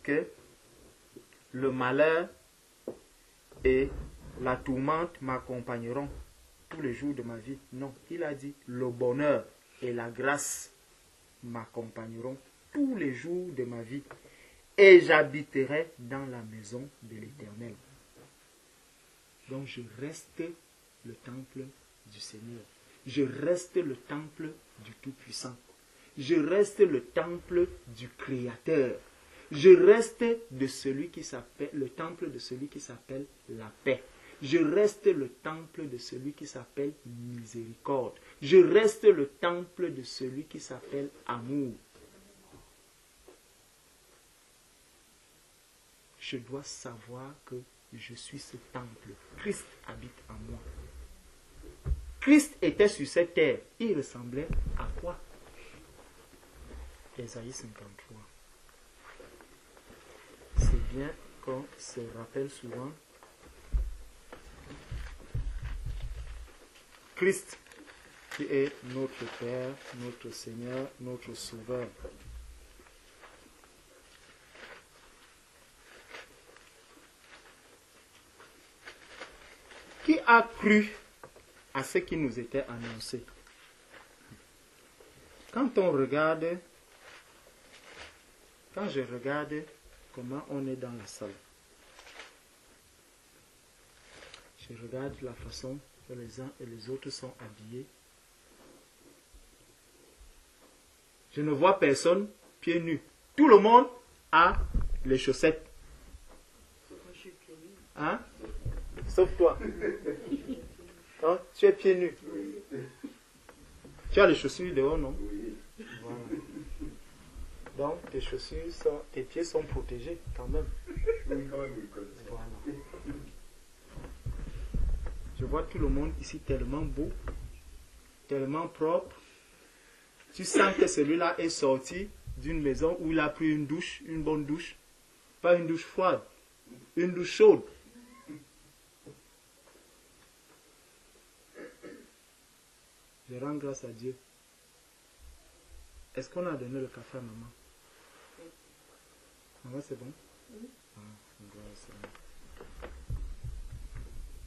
A: que le malheur et la tourmente m'accompagneront tous les jours de ma vie. Non, il a dit, le bonheur et la grâce m'accompagneront tous les jours de ma vie. Et j'habiterai dans la maison de l'Éternel. Donc je reste le temple du Seigneur. Je reste le temple du Tout-Puissant. Je reste le temple du Créateur. Je reste de celui qui s'appelle, le temple de celui qui s'appelle la paix. Je reste le temple de celui qui s'appelle miséricorde. Je reste le temple de celui qui s'appelle amour. Je dois savoir que je suis ce temple. Christ habite en moi. Christ était sur cette terre. Il ressemblait à quoi? Ésaïe 53. C'est bien qu'on se rappelle souvent. Christ qui est notre Père, notre Seigneur, notre Sauveur. Qui a cru à ce qui nous était annoncé? Quand je regarde comment on est dans la salle, je regarde la façon que les uns et les autres sont habillés. Je ne vois personne pieds nus. Tout le monde a les chaussettes. Hein? Sauf toi. Hein? Tu es pieds nus. Tu as les chaussures dehors, non? Voilà. Donc, tes pieds sont protégés quand même. Voilà. Je vois tout le monde ici tellement beau, tellement propre. Tu sens que celui-là est sorti d'une maison où il a pris une douche, une bonne douche. Pas une douche froide, une douche chaude. Je rends grâce à Dieu. Est-ce qu'on a donné le café à maman? Maman, c'est bon?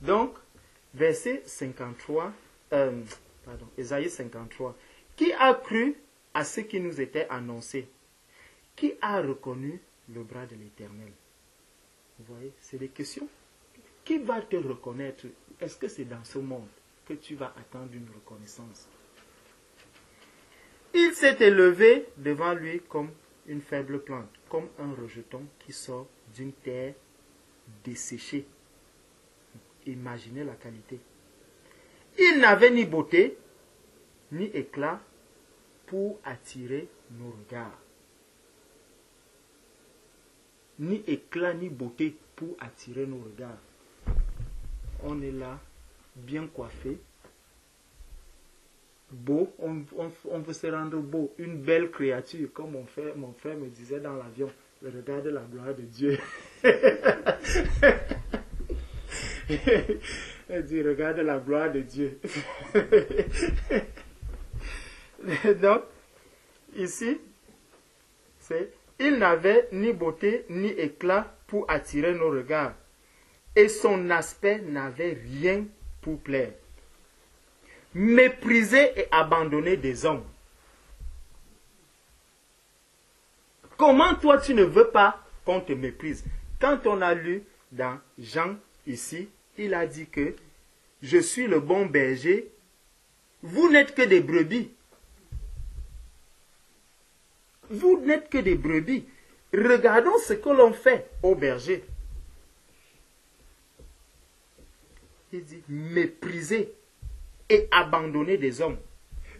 A: Donc, verset 53, Ésaïe 53. Qui a cru à ce qui nous était annoncé? Qui a reconnu le bras de l'Éternel? Vous voyez, c'est des questions. Qui va te reconnaître? Est-ce que c'est dans ce monde que tu vas attendre une reconnaissance? Il s'est élevé devant lui comme une faible plante, comme un rejeton qui sort d'une terre desséchée. Imaginez la qualité. Il n'avait ni beauté, ni éclat pour attirer nos regards. Ni éclat, ni beauté pour attirer nos regards. On est là, bien coiffé, beau, on veut se rendre beau, une belle créature, comme mon frère me disait dans l'avion, regarde la gloire de Dieu. Il dit, regarde la gloire de Dieu. Donc, ici, c'est, il n'avait ni beauté ni éclat pour attirer nos regards, et son aspect n'avait rien pour plaire. Méprisé et abandonné des hommes. Comment toi tu ne veux pas qu'on te méprise? Quand on a lu dans Jean ici, il a dit que je suis le bon berger, vous n'êtes que des brebis. Vous n'êtes que des brebis. Regardons ce que l'on fait au berger. Il dit mépriser et abandonner des hommes.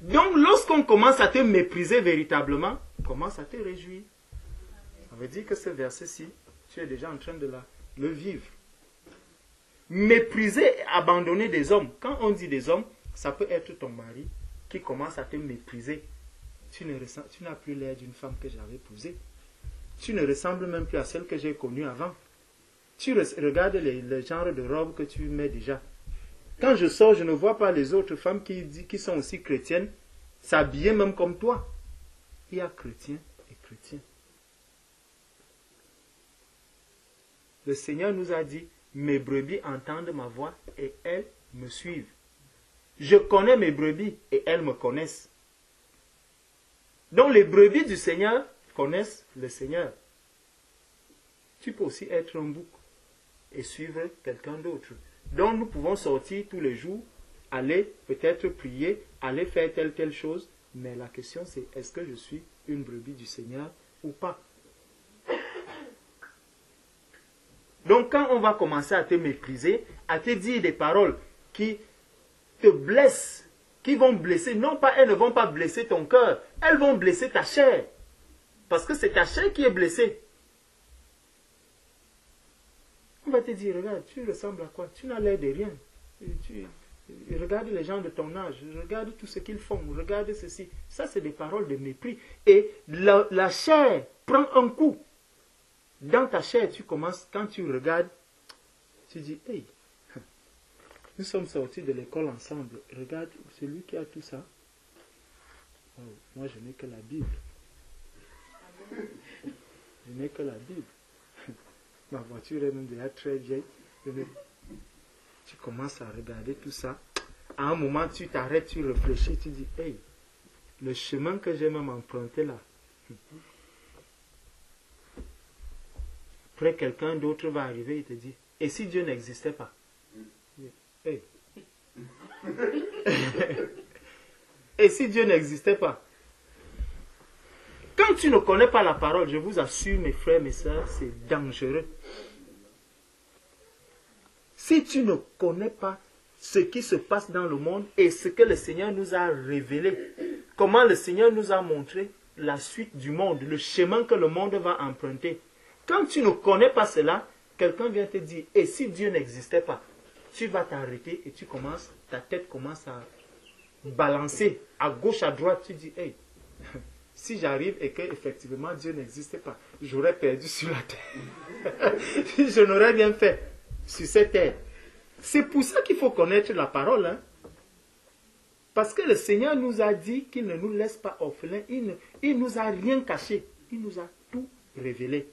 A: Donc lorsqu'on commence à te mépriser véritablement, commence à te réjouir. Ça veut dire que ce verset-ci, tu es déjà en train de le vivre. Mépriser et abandonner des hommes. Quand on dit des hommes, ça peut être ton mari qui commence à te mépriser. Tu n'as plus l'air d'une femme que j'avais épousée. Tu ne ressembles même plus à celle que j'ai connue avant. Tu regardes le genre de robe que tu mets déjà. Quand je sors, je ne vois pas les autres femmes qui sont aussi chrétiennes s'habiller même comme toi. Il y a chrétiens et chrétiens. Le Seigneur nous a dit, mes brebis entendent ma voix et elles me suivent. Je connais mes brebis et elles me connaissent. Donc les brebis du Seigneur connaissent le Seigneur. Tu peux aussi être un bouc et suivre quelqu'un d'autre. Donc nous pouvons sortir tous les jours, aller peut-être prier, aller faire telle chose, mais la question c'est, est-ce que je suis une brebis du Seigneur ou pas? Donc quand on va commencer à te mépriser, à te dire des paroles qui te blessent, qui vont blesser, non pas, elles ne vont pas blesser ton cœur, elles vont blesser ta chair. Parce que c'est ta chair qui est blessée. On va te dire, regarde, tu ressembles à quoi? Tu n'as l'air de rien. Regarde les gens de ton âge, regarde tout ce qu'ils font, regarde ceci. Ça, c'est des paroles de mépris. Et la chair prend un coup. Dans ta chair, tu commences, quand tu regardes, tu dis, hey, nous sommes sortis de l'école ensemble. Regarde, celui qui a tout ça. Oh, moi, je n'ai que la Bible. Je n'ai que la Bible. Ma voiture est même déjà très vieille. Tu commences à regarder tout ça. À un moment, tu t'arrêtes, tu réfléchis, tu dis, hey, le chemin que j'ai même emprunté là. Après, quelqu'un d'autre va arriver et te dit, et si Dieu n'existait pas? Hey. Et si Dieu n'existait pas? Quand tu ne connais pas la parole, je vous assure, mes frères, mes sœurs, c'est dangereux. Si tu ne connais pas ce qui se passe dans le monde et ce que le Seigneur nous a révélé, comment le Seigneur nous a montré la suite du monde, le chemin que le monde va emprunter. Quand tu ne connais pas cela, quelqu'un vient te dire, et si Dieu n'existait pas? Tu vas t'arrêter et ta tête commence à balancer à gauche, à droite. Tu dis, hey, si j'arrive et que effectivement Dieu n'existait pas, j'aurais perdu sur la terre. Je n'aurais rien fait sur cette terre. C'est pour ça qu'il faut connaître la parole. Hein? Parce que le Seigneur nous a dit qu'il ne nous laisse pas orphelins. Il ne nous a rien caché. Il nous a tout révélé.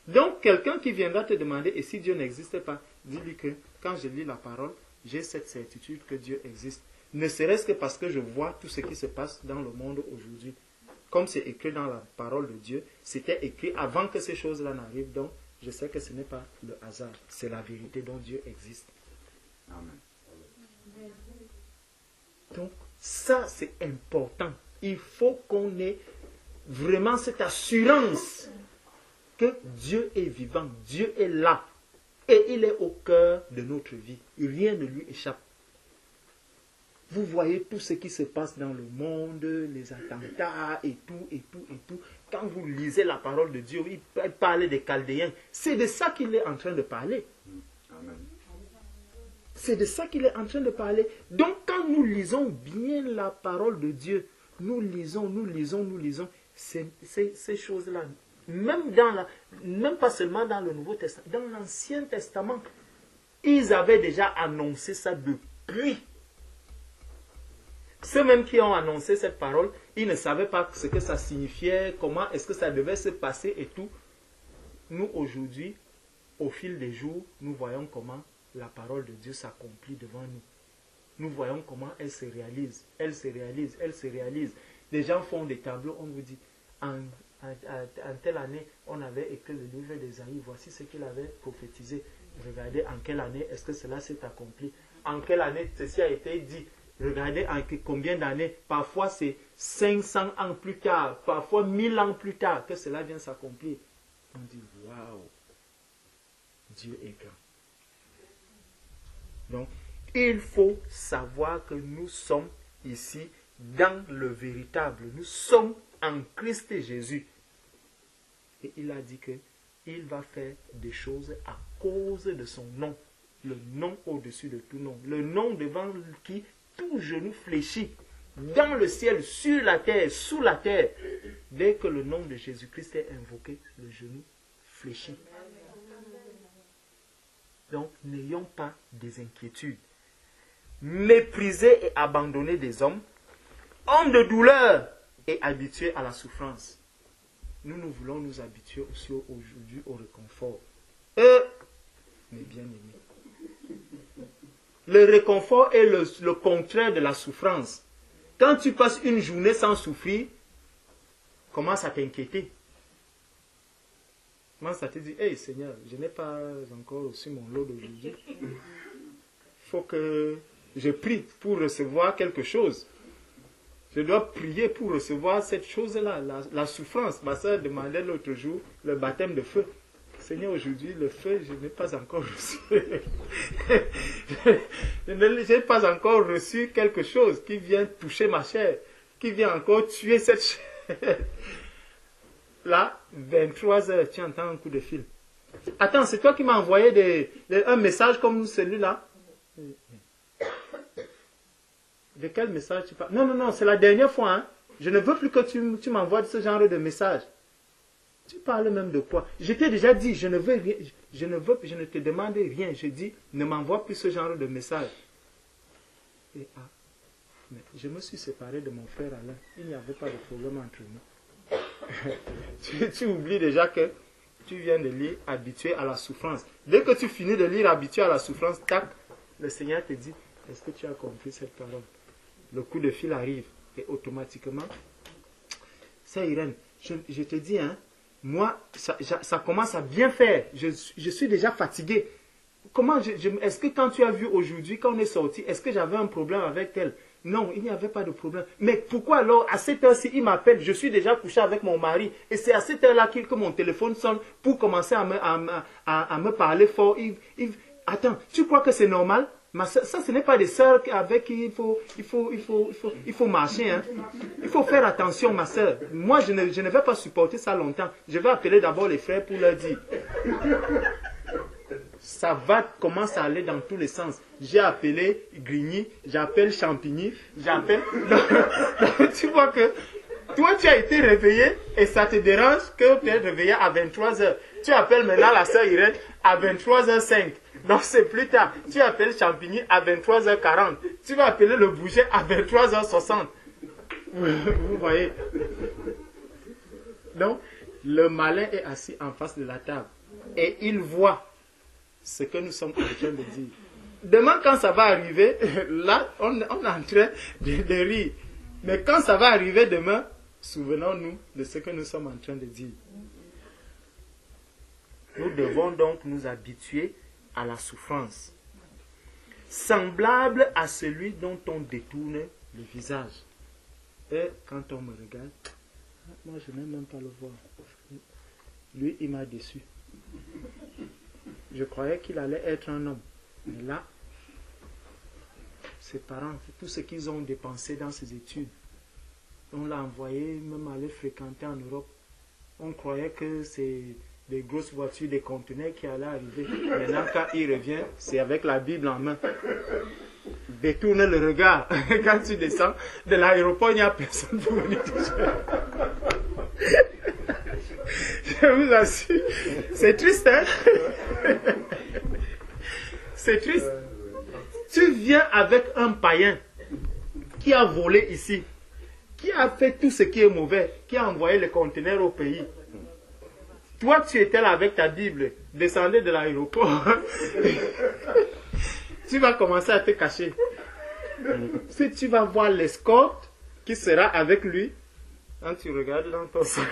A: Donc, quelqu'un qui viendra te demander, et si Dieu n'existait pas, dis-lui que quand je lis la parole, j'ai cette certitude que Dieu existe. Ne serait-ce que parce que je vois tout ce qui se passe dans le monde aujourd'hui. Comme c'est écrit dans la parole de Dieu, c'était écrit avant que ces choses-là n'arrivent. Donc, je sais que ce n'est pas le hasard. C'est la vérité dont Dieu existe.
C: Amen.
A: Donc, ça, c'est important. Il faut qu'on ait vraiment cette assurance que Dieu est vivant, Dieu est là. Et il est au cœur de notre vie. Rien ne lui échappe. Vous voyez tout ce qui se passe dans le monde, les attentats et tout, et tout, et tout. Quand vous lisez la parole de Dieu, il parle des Chaldéens. C'est de ça qu'il est en train de parler.
C: Amen.
A: C'est de ça qu'il est en train de parler. Donc quand nous lisons bien la parole de Dieu, nous lisons ces choses-là. Même pas seulement dans le Nouveau Testament, dans l'Ancien Testament, ils avaient déjà annoncé ça depuis. Ceux-mêmes qui ont annoncé cette parole, ils ne savaient pas ce que ça signifiait, comment est-ce que ça devait se passer et tout. Nous, aujourd'hui, au fil des jours, nous voyons comment la parole de Dieu s'accomplit devant nous. Nous voyons comment elle se réalise. Elle se réalise, elle se réalise. Les gens font des tableaux, on vous dit, en telle année, on avait écrit le livre d'Ésaïe, voici ce qu'il avait prophétisé. Regardez en quelle année est-ce que cela s'est accompli. En quelle année ceci a été dit. Regardez en combien d'années. Parfois c'est 500 ans plus tard, parfois 1000 ans plus tard que cela vient s'accomplir. On dit, waouh, Dieu est grand. Donc, il faut savoir que nous sommes ici dans le véritable. Nous sommes en Christ Jésus. Et il a dit qu'il va faire des choses à cause de son nom. Le nom au-dessus de tout nom. Le nom devant qui tout genou fléchit. Dans le ciel, sur la terre, sous la terre. Dès que le nom de Jésus-Christ est invoqué, le genou fléchit. Donc, n'ayons pas des inquiétudes. Méprisés et abandonnés des hommes, hommes de douleur et habitués à la souffrance. Nous voulons nous habituer aussi aujourd'hui au réconfort. Mes bien-aimés, le réconfort est le contraire de la souffrance. Quand tu passes une journée sans souffrir, commence à t'inquiéter. Commence à te dire, hey Seigneur, je n'ai pas encore reçu mon lot d'aujourd'hui. Il faut que je prie pour recevoir quelque chose. Je dois prier pour recevoir cette chose-là, la souffrance. Ma soeur demandait l'autre jour le baptême de feu. Seigneur, aujourd'hui, le feu, je n'ai pas encore reçu. Je n'ai pas encore reçu quelque chose qui vient toucher ma chair, qui vient encore tuer cette chair. Là, 23 heures, tu entends un coup de fil. Attends, c'est toi qui m'as envoyé un message comme celui-là. De quel message tu parles? Non, c'est la dernière fois. Hein. Je ne veux plus que tu m'envoies ce genre de message. Tu parles même de quoi? Je t'ai déjà dit, je ne te demande rien. Je dis, ne m'envoie plus ce genre de message. Et mais je me suis séparé de mon frère Alain. Il n'y avait pas de problème entre nous. tu oublies déjà que tu viens de lire habitué à la souffrance. Dès que tu finis de lire habitué à la souffrance, tac, le Seigneur te dit, est-ce que tu as compris cette parole? Le coup de fil arrive et automatiquement, c'est Irène, je te dis, hein, moi, ça commence à bien faire. Je suis déjà fatigué. Est-ce que quand tu as vu aujourd'hui, quand on est sorti, est-ce que j'avais un problème avec elle? Non, il n'y avait pas de problème. Mais pourquoi alors, à cette heure-ci, il m'appelle, je suis déjà couché avec mon mari, et c'est à cette heure-là que mon téléphone sonne pour commencer à me parler fort. Attends, tu crois que c'est normal? Ça, ce n'est pas des sœurs avec qui il faut marcher. Hein. Il faut faire attention, ma sœur. Moi, je ne vais pas supporter ça longtemps. Je vais appeler d'abord les frères pour leur dire. Ça commence à aller dans tous les sens. J'ai appelé Grigny, j'appelle Champigny, j'appelle... Tu vois que toi, tu as été réveillé et ça te dérange que tu es réveillé à 23h. Tu appelles maintenant la sœur Irène à 23h05. Donc c'est plus tard. Tu appelles Champigny à 23h40. Tu vas appeler le boucher à 23h60. Vous voyez. Donc, le malin est assis en face de la table. Et il voit ce que nous sommes en train de dire. demain, quand ça va arriver, là, on est en train de rire. Mais quand ça va arriver demain, souvenons-nous de ce que nous sommes en train de dire. Nous devons donc nous habituer à la souffrance, semblable à celui dont on détourne le visage. Et quand on me regarde, moi je n'aime même pas le voir. Lui, il m'a déçu. Je croyais qu'il allait être un homme. Mais là, ses parents, tout ce qu'ils ont dépensé dans ses études, on l'a envoyé même aller fréquenter en Europe. On croyait que c'est des grosses voitures, des conteneurs qui allaient arriver. Maintenant, quand il revient, c'est avec la Bible en main. Détourne le regard. Quand tu descends de l'aéroport, il n'y a personne pour venir toucher. Je vous assure. C'est triste, hein? C'est triste. Tu viens avec un païen qui a volé ici, qui a fait tout ce qui est mauvais, qui a envoyé les conteneurs au pays. Toi, tu étais là avec ta Bible, descendais de l'aéroport. Tu vas commencer à te cacher. Si tu vas voir l'escorte qui sera avec lui, quand tu regardes dans ton sac,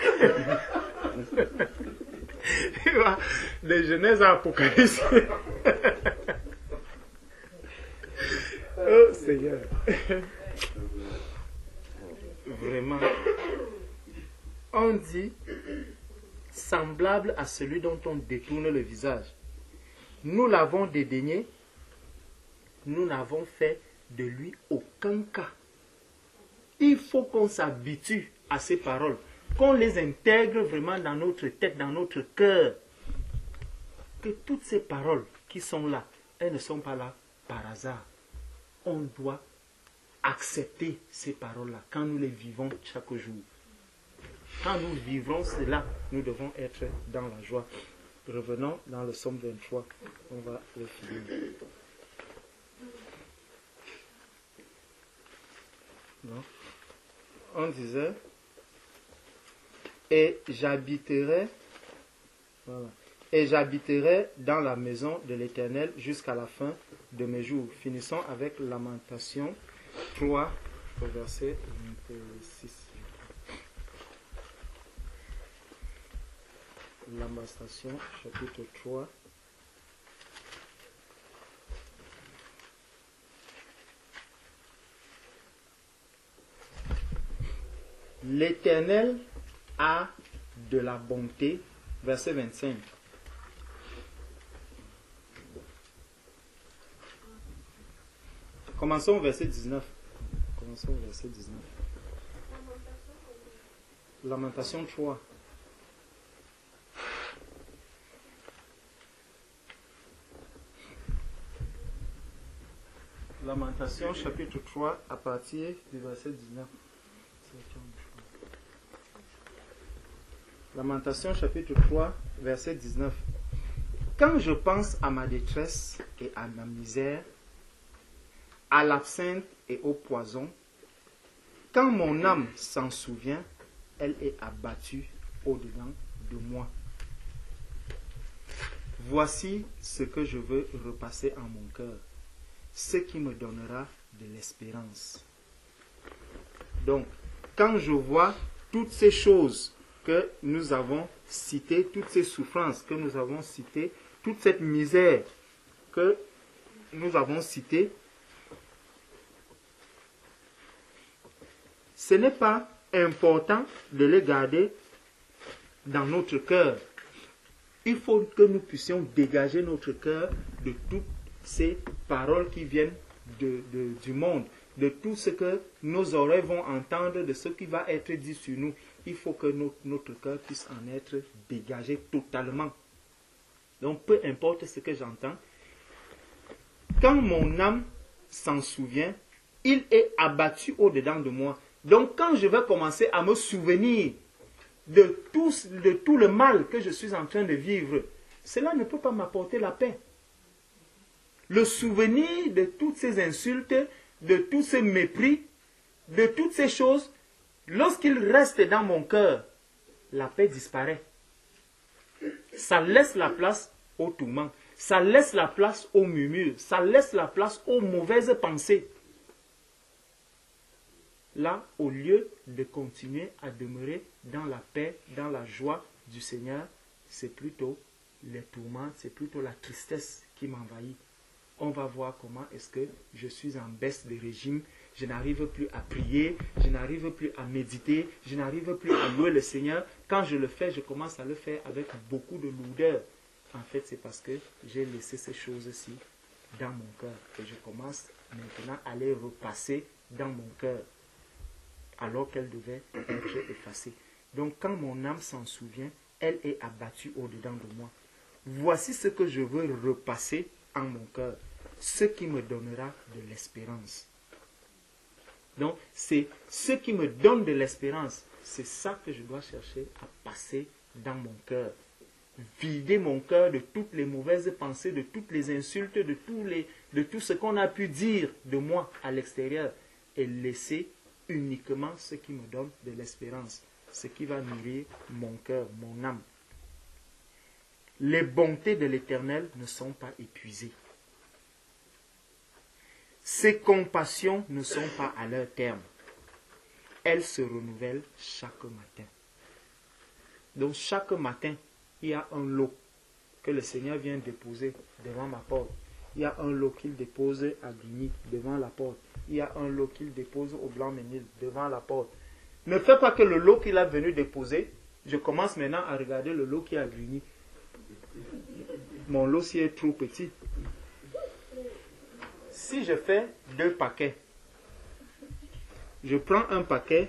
A: de Genèse à Apocalypse. Oh Seigneur. Vraiment. On dit semblable à celui dont on détourne le visage. Nous l'avons dédaigné, nous n'avons fait de lui aucun cas. Il faut qu'on s'habitue à ces paroles, qu'on les intègre vraiment dans notre tête, dans notre cœur. Que toutes ces paroles qui sont là, elles ne sont pas là par hasard. On doit accepter ces paroles-là quand nous les vivons chaque jour. Quand nous vivrons cela, nous devons être dans la joie. Revenons dans le psaume 23. On va le finir. Non. On disait, et j'habiterai dans la maison de l'Éternel jusqu'à la fin de mes jours. Finissons avec Lamentation 3, verset 26. Lamentation, chapitre 3. L'Éternel a de la bonté, verset 25. Commençons au verset 19. Commençons au verset 19. Lamentation 3. Lamentation chapitre 3 à partir du verset 19. Lamentation chapitre 3 verset 19. Quand je pense à ma détresse et à ma misère, à l'absinthe et au poison, quand mon âme s'en souvient, elle est abattue au-dedans de moi. Voici ce que je veux repasser en mon cœur, ce qui me donnera de l'espérance. Donc, quand je vois toutes ces choses que nous avons citées, toutes ces souffrances que nous avons citées, toute cette misère que nous avons citée, ce n'est pas important de les garder dans notre cœur. Il faut que nous puissions dégager notre cœur de toutes ces paroles qui viennent du monde, de tout ce que nos oreilles vont entendre, de ce qui va être dit sur nous. Il faut que notre cœur puisse en être dégagé totalement. Donc, peu importe ce que j'entends, quand mon âme s'en souvient, il est abattu au-dedans de moi. Donc, quand je vais commencer à me souvenir de tout le mal que je suis en train de vivre, cela ne peut pas m'apporter la paix. Le souvenir de toutes ces insultes, de tous ces mépris, de toutes ces choses, lorsqu'il reste dans mon cœur, la paix disparaît. Ça laisse la place au tourment. Ça laisse la place au murmure. Ça laisse la place aux mauvaises pensées. Là, au lieu de continuer à demeurer dans la paix, dans la joie du Seigneur, c'est plutôt les tourments, c'est plutôt la tristesse qui m'envahit. On va voir comment est-ce que je suis en baisse de régime, je n'arrive plus à prier, je n'arrive plus à méditer, je n'arrive plus à louer le Seigneur. Quand je le fais, je commence à le faire avec beaucoup de lourdeur. En fait, c'est parce que j'ai laissé ces choses-ci dans mon cœur et je commence maintenant à les repasser dans mon cœur alors qu'elles devaient être effacées. Donc, quand mon âme s'en souvient, elle est abattue au-dedans de moi. Voici ce que je veux repasser en mon cœur, ce qui me donnera de l'espérance. Donc, c'est ce qui me donne de l'espérance. C'est ça que je dois chercher à passer dans mon cœur. Vider mon cœur de toutes les mauvaises pensées, de toutes les insultes, de tout ce qu'on a pu dire de moi à l'extérieur et laisser uniquement ce qui me donne de l'espérance, ce qui va nourrir mon cœur, mon âme. Les bontés de l'Éternel ne sont pas épuisées. Ses compassions ne sont pas à leur terme. Elles se renouvellent chaque matin. Donc chaque matin, il y a un lot que le Seigneur vient déposer devant ma porte. Il y a un lot qu'il dépose à Grigny, devant la porte. Il y a un lot qu'il dépose au Blanc-Ménil, devant la porte. Ne fais pas que le lot qu'il a venu déposer, je commence maintenant à regarder le lot qui est à Grigny. Mon lot s'y est trop petit. Si je fais 2 paquets, je prends un paquet,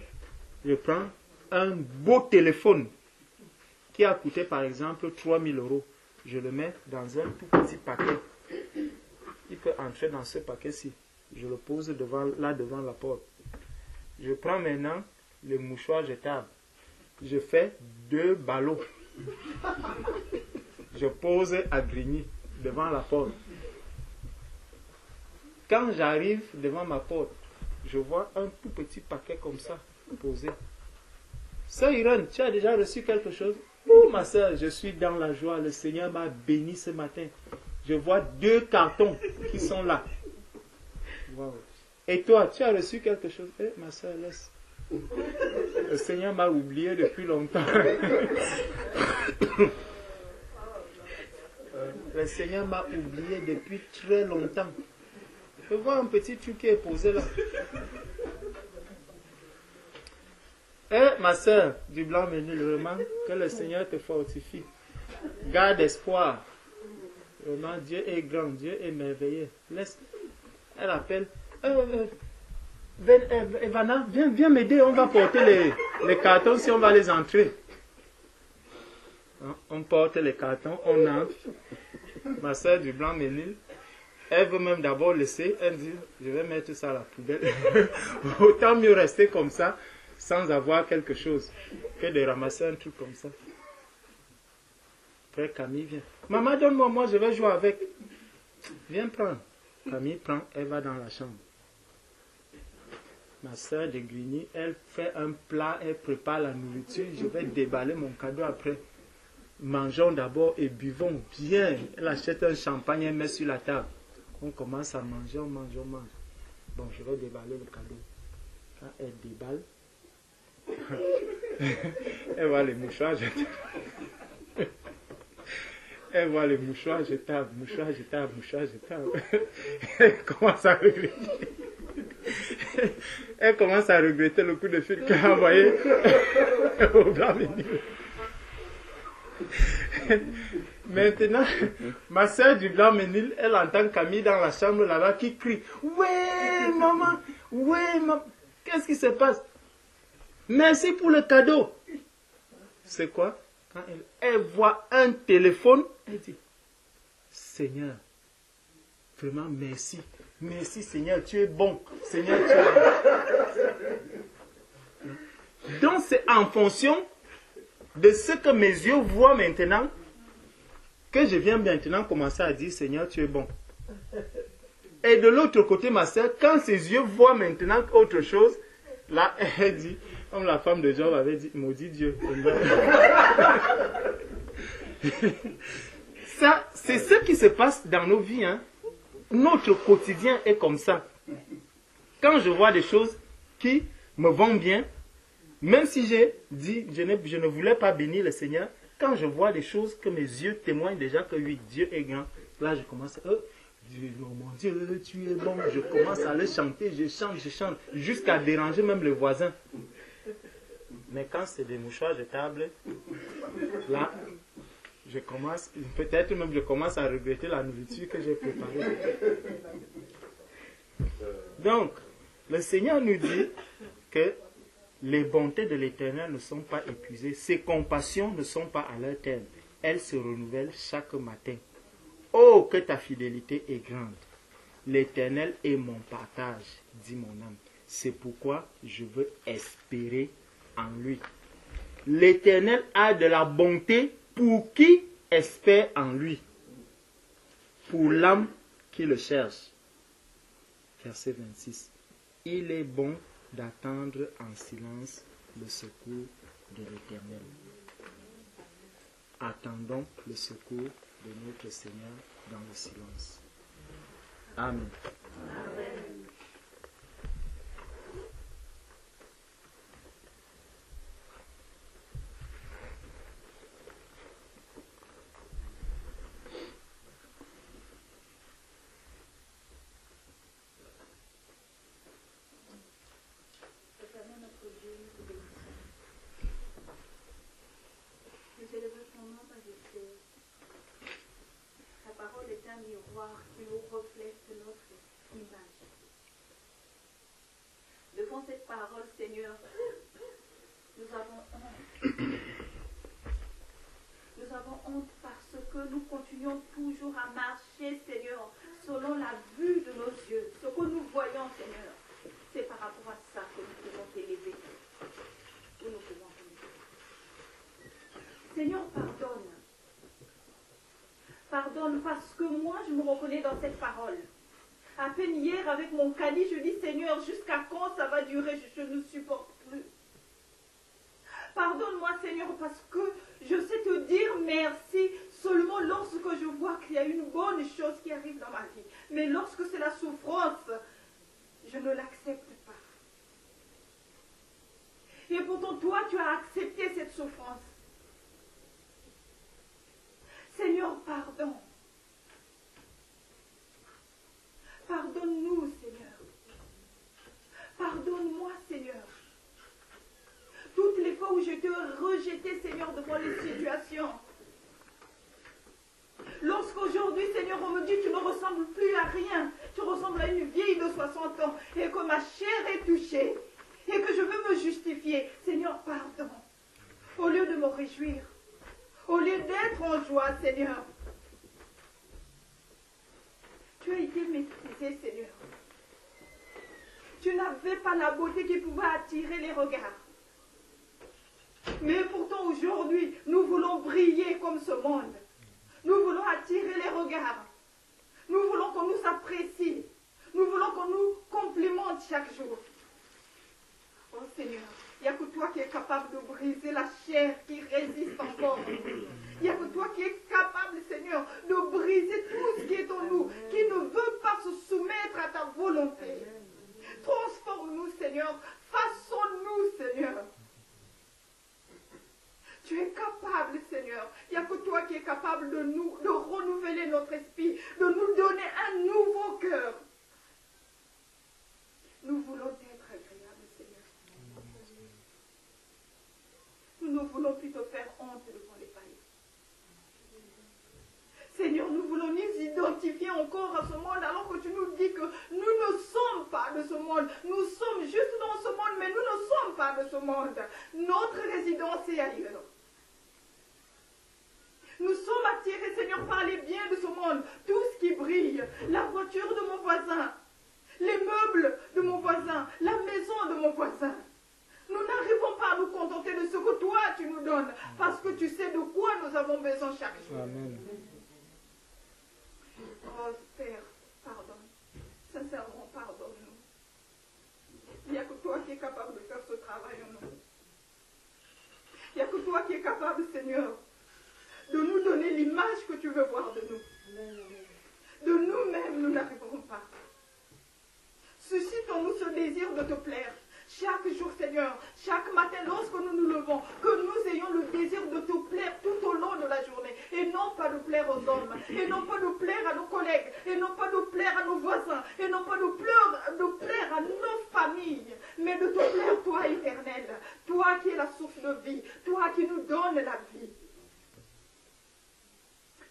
A: je prends un beau téléphone qui a coûté par exemple 3000 €. Je le mets dans un tout petit paquet. Il peut entrer dans ce paquet-ci. Je le pose devant la porte. Je prends maintenant le mouchoir jetable. Je fais 2 ballots. Je pose à Grigny, devant la porte. Quand j'arrive devant ma porte, je vois un tout petit paquet comme ça, posé. Sœur Irène, tu as déjà reçu quelque chose? Oh ma sœur, je suis dans la joie. Le Seigneur m'a béni ce matin. Je vois 2 cartons qui sont là. Wow. Et toi, tu as reçu quelque chose? Eh, ma sœur, laisse. Le Seigneur m'a oublié depuis longtemps. Le Seigneur m'a oublié depuis très longtemps. Je vois un petit truc qui est posé là. Eh, ma sœur du Blanc-Ménil, vraiment, que le Seigneur te fortifie. Garde espoir. Vraiment, Dieu est grand, Dieu est merveilleux. Laisse. Elle appelle. Evana, viens m'aider, on va porter les cartons si on va les entrer. On porte les cartons, on entre. Ma soeur du Blanc-Ménil, elle veut même d'abord laisser, elle dit, je vais mettre ça à la poubelle. Autant mieux rester comme ça, sans avoir quelque chose, que de ramasser un truc comme ça. Après Camille vient. Maman, donne-moi, moi je vais jouer avec. Viens prendre. Camille prend, elle va dans la chambre. Ma soeur de Grigny, elle fait un plat, elle prépare la nourriture, je vais déballer mon cadeau après. Mangeons d'abord et buvons bien. Elle achète un champagne, elle met sur la table. On commence à manger, on mange, on mange. Bon, je vais déballer le cadeau. Quand elle déballe, elle voit les mouchoirs jetables. Elle voit les mouchoirs jetables, mouchoirs jetables, mouchoirs jetables. Elle commence à regretter. Elle commence à regretter le coup de fil qu'elle a envoyé au Blanc-Ménil. Maintenant, ma soeur du Blanc-Ménil, elle entend Camille dans la chambre là-bas qui crie « Ouais, maman! Ouais, maman! Qu'est-ce qui se passe? Merci pour le cadeau! » C'est quoi? Quand elle voit un téléphone, elle dit « Seigneur, vraiment merci. Merci Seigneur, tu es bon. Seigneur, tu es bon. » Donc c'est en fonction de ce que mes yeux voient maintenant que je viens maintenant commencer à dire Seigneur, tu es bon. Et de l'autre côté, ma soeur, quand ses yeux voient maintenant autre chose, là, elle dit, comme la femme de Job avait dit, maudit Dieu. Ça, c'est ce qui se passe dans nos vies. Hein. Notre quotidien est comme ça. Quand je vois des choses qui me vont bien, même si j'ai dit, je ne voulais pas bénir le Seigneur, quand je vois des choses que mes yeux témoignent déjà que oui, Dieu est grand, là je commence, Dieu, oh mon Dieu, tu es bon, je commence à le chanter, je chante, jusqu'à déranger même le voisin. Mais quand c'est des mouchoirs jetables, là, je commence, peut-être même je commence à regretter la nourriture que j'ai préparée. Donc, le Seigneur nous dit que les bontés de l'Éternel ne sont pas épuisées, ses compassions ne sont pas à leur terme. Elles se renouvellent chaque matin. Oh, que ta fidélité est grande. L'Éternel est mon partage, dit mon âme. C'est pourquoi je veux espérer en lui. L'Éternel a de la bonté pour qui espère en lui. Pour l'âme qui le cherche. Verset 26. Il est bon d'attendre en silence le secours de l'Éternel. Attendons le secours de notre Seigneur dans le silence. Amen. Amen.
D: Miroir qui nous reflète notre image. Devant cette parole, Seigneur, nous avons honte. Nous avons honte parce que nous continuons toujours à marcher, Seigneur, selon la vue de nos yeux. Ce que nous voyons, Seigneur, c'est par rapport à ça que nous pouvons t'élever. Que nous pouvons t'élever. Seigneur, pardonne. Pardonne parce que moi, je me reconnais dans cette parole. À peine hier, avec mon calice, je dis, Seigneur, jusqu'à quand ça va durer? Je ne supporte plus. Pardonne-moi, Seigneur, parce que je sais te dire merci seulement lorsque je vois qu'il y a une bonne chose qui arrive dans ma vie. Mais lorsque c'est la souffrance, je ne l'accepte pas. Et pourtant, toi, tu as accepté cette souffrance. Seigneur, pardon. Pardonne-nous, Seigneur. Pardonne-moi, Seigneur. Toutes les fois où je t'ai rejeté, Seigneur, devant les situations. Lorsqu'aujourd'hui, Seigneur, on me dit que tu ne ressembles plus à rien. Tu ressembles à une vieille de 60 ans et que ma chair est touchée et que je veux me justifier. Seigneur, pardon. Au lieu de me réjouir, au lieu d'être en joie, Seigneur, tu as été méprisé, Seigneur. Tu n'avais pas la beauté qui pouvait attirer les regards. Mais pourtant, aujourd'hui, nous voulons briller comme ce monde. Nous voulons attirer les regards. Nous voulons qu'on nous apprécie. Nous voulons qu'on nous complimente chaque jour. Oh Seigneur, il n'y a que toi qui es capable de briser la chair qui résiste encore. Il n'y a que toi qui es capable, Seigneur, de briser tout ce qui est en nous, qui ne veut pas se soumettre à ta volonté. Transforme-nous, Seigneur. Façonne-nous, Seigneur. Tu es capable, Seigneur. Il n'y a que toi qui es capable de renouveler notre esprit, de nous donner un nouveau cœur. Nous voulons être agréables, Seigneur. Nous ne voulons plus te faire honte devant les païens. Seigneur, nous voulons nous identifier encore à ce monde alors que tu nous dis que nous ne sommes pas de ce monde. Nous sommes juste dans ce monde, mais nous ne sommes pas de ce monde. Notre résidence est ailleurs. Nous sommes attirés, Seigneur, par les biens de ce monde. Tout ce qui brille, la voiture de mon voisin, les meubles de mon voisin, la maison de mon voisin. Nous n'arrivons pas à nous contenter de ce que toi tu nous donnes, parce que tu sais de quoi nous avons besoin chaque jour.
A: Amen.
D: Oh Père, pardonne. Sincèrement, pardonne-nous. Il n'y a que toi qui es capable de faire ce travail en nous. Il n'y a que toi qui es capable, Seigneur, de nous donner l'image que que tu veux voir de nous. De nous-mêmes, nous n'arriverons pas. Suscite en nous ce désir de te plaire. Chaque jour, Seigneur, chaque matin, lorsque nous nous levons, que nous ayons le désir de te plaire tout au long de la journée. Et non pas de plaire aux hommes, et non pas de plaire à nos collègues, et non pas de plaire à nos voisins, et non pas de plaire à nos familles, mais de te plaire, toi, éternel, toi qui es la source de vie, toi qui nous donnes la vie.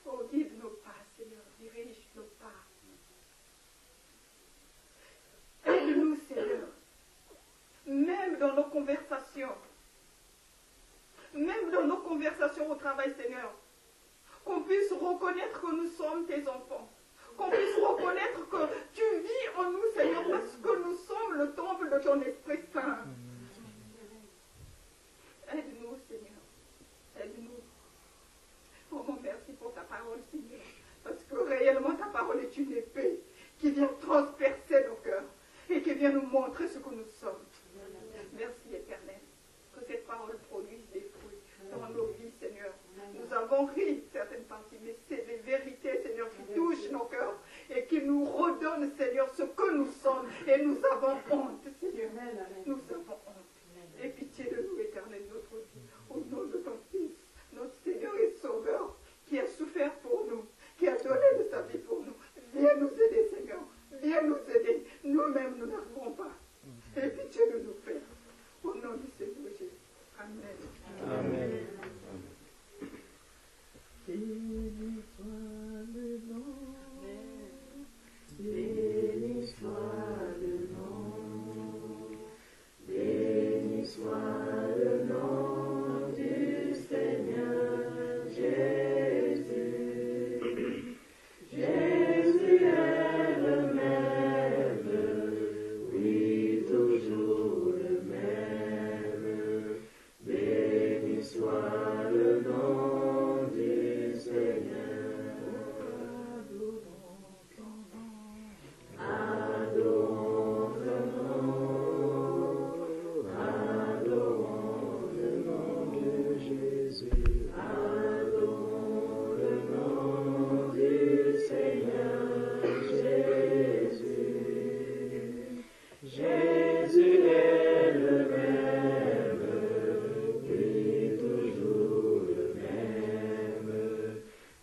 D: Oh, guide nos pas, Seigneur, dirige nos pas. Aide-nous, Seigneur. Même dans nos conversations au travail, Seigneur, qu'on puisse reconnaître que nous sommes tes enfants, qu'on puisse reconnaître que tu vis en nous, Seigneur, parce que nous sommes le temple de ton Esprit Saint. Aide-nous, Seigneur, aide-nous. Oh, merci pour ta parole, Seigneur, parce que réellement ta parole est une épée qui vient transpercer nos cœurs et qui vient nous montrer ce que nous sommes. Merci, Éternel, que cette parole produise des fruits dans nos vies, Seigneur. Nous avons ri certaines parties, mais c'est des vérités, Seigneur, qui touchent nos cœurs et qui nous redonnent, Seigneur, ce que nous sommes. Et nous avons honte, Seigneur. Nous avons honte. Aie pitié de nous, Éternel, notre vie. Au nom de ton Fils, notre Seigneur et Sauveur, qui a souffert pour nous, qui a donné de sa vie pour nous. Viens nous aider, Seigneur. Viens nous aider. Nous-mêmes, nous n'arrivons pas. Aie pitié de nous, Père. Au nom du Seigneur Jésus. Amen.
A: Amen.
E: Béni soit le nom, béni soit le nom, béni soit le nom du Seigneur Jésus. Jésus est le même, oui, toujours le même. Béni soit le nom du Seigneur. Adorons le nom, adorons le nom de Jésus. Adorons le nom du Seigneur Jésus. Jésus est le même, oui, toujours le même.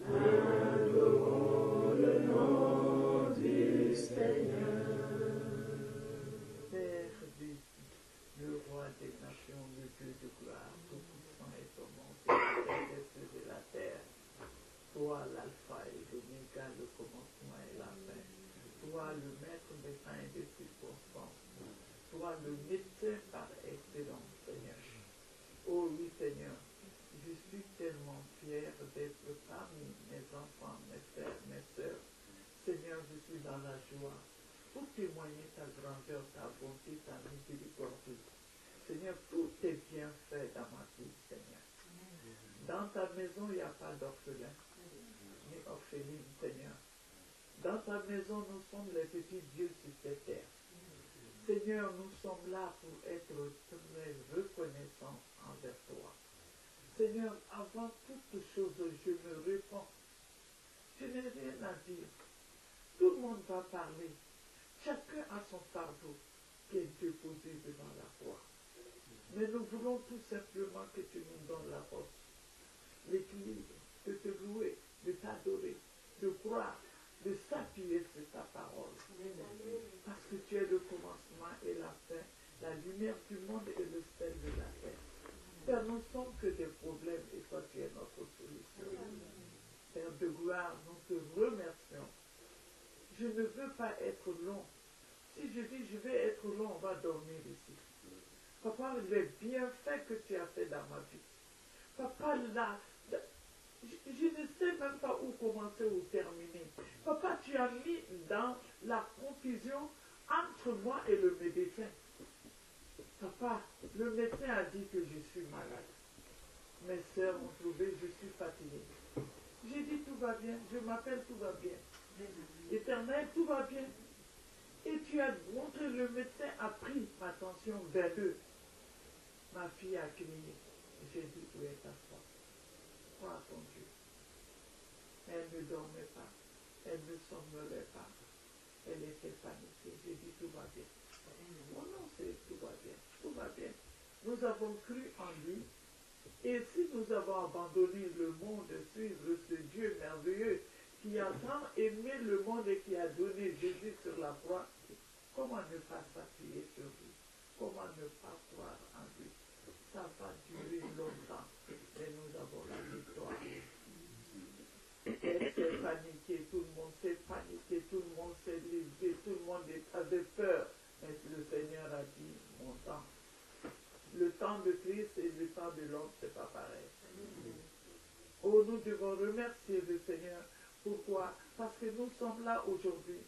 E: Adorons le nom du Seigneur.
F: Père Dieu, le roi des nations, le Dieu de gloire, tout puissant est ton nom, Créateur des cieux et de la terre. Toi, l'alpha et l'oméga, le commencement et la fin. Toi, le maître des fins et des circonstances. Toi, le médecin par excellence, Seigneur. Oh oui, Seigneur, je suis tellement fier d'être parmi mes enfants, mes frères, mes sœurs. Seigneur, je suis dans la joie pour témoigner ta grandeur, ta bonté, ta miséricorde. Seigneur, tout est bien fait dans ma vie, Seigneur. Dans ta maison, il n'y a pas d'orphelin, ni orpheline, Seigneur. Dans ta maison, nous sommes les petits dieux sur cette terre. Seigneur, nous sommes là pour être très reconnaissants envers toi. Seigneur, avant toute chose, je me réponds. Je n'ai rien à dire. Tout le monde va parler. Chacun a son fardeau qui est déposé devant la croix. Mais nous voulons tout simplement que tu nous donnes la force, l'équilibre, de te louer, de t'adorer, de croire, de s'appuyer sur ta parole. Parce que tu es le commencement et la fin, la lumière du monde et le sel de la terre. Père, nous ne sommes que des problèmes et toi tu es notre solution. Père de gloire, nous te remercions. Je ne veux pas être long. Si je dis je vais être long, on va dormir ici. Papa, les bienfaits que tu as fait dans ma vie. Papa, là, je ne sais même pas où commencer ou terminer. Papa, tu as mis dans la confusion entre moi et le médecin. Papa, le médecin a dit que je suis malade. Mes sœurs ont trouvé, je suis fatiguée. J'ai dit tout va bien, je m'appelle tout va bien. Éternel, tout va bien. Et tu as montré, le médecin a pris ma tension vers eux. Ma fille a crié. J'ai dit, où est ta foi? Crois à ton Dieu. dormait pas, elle ne somnolait pas, elle était paniquée. J'ai dit tout va bien. Oh non, c'est tout va bien, tout va bien. Nous avons cru en lui. Et si nous avons abandonné le monde, suivre ce Dieu merveilleux qui a tant aimé le monde et qui a donné Jésus sur la croix, comment ne pas s'appuyer sur lui? Comment ne pas croire en lui? Ça va durer longtemps, mais nous avons la victoire. Elle s'est paniquée, tout le monde s'est paniqué, tout le monde s'est levé, tout le monde avait peur. Mais le Seigneur a dit, mon temps. Le temps de Christ et le temps de l'homme, c'est pas pareil. Oh, nous devons remercier le Seigneur. Pourquoi? Parce que nous sommes là aujourd'hui.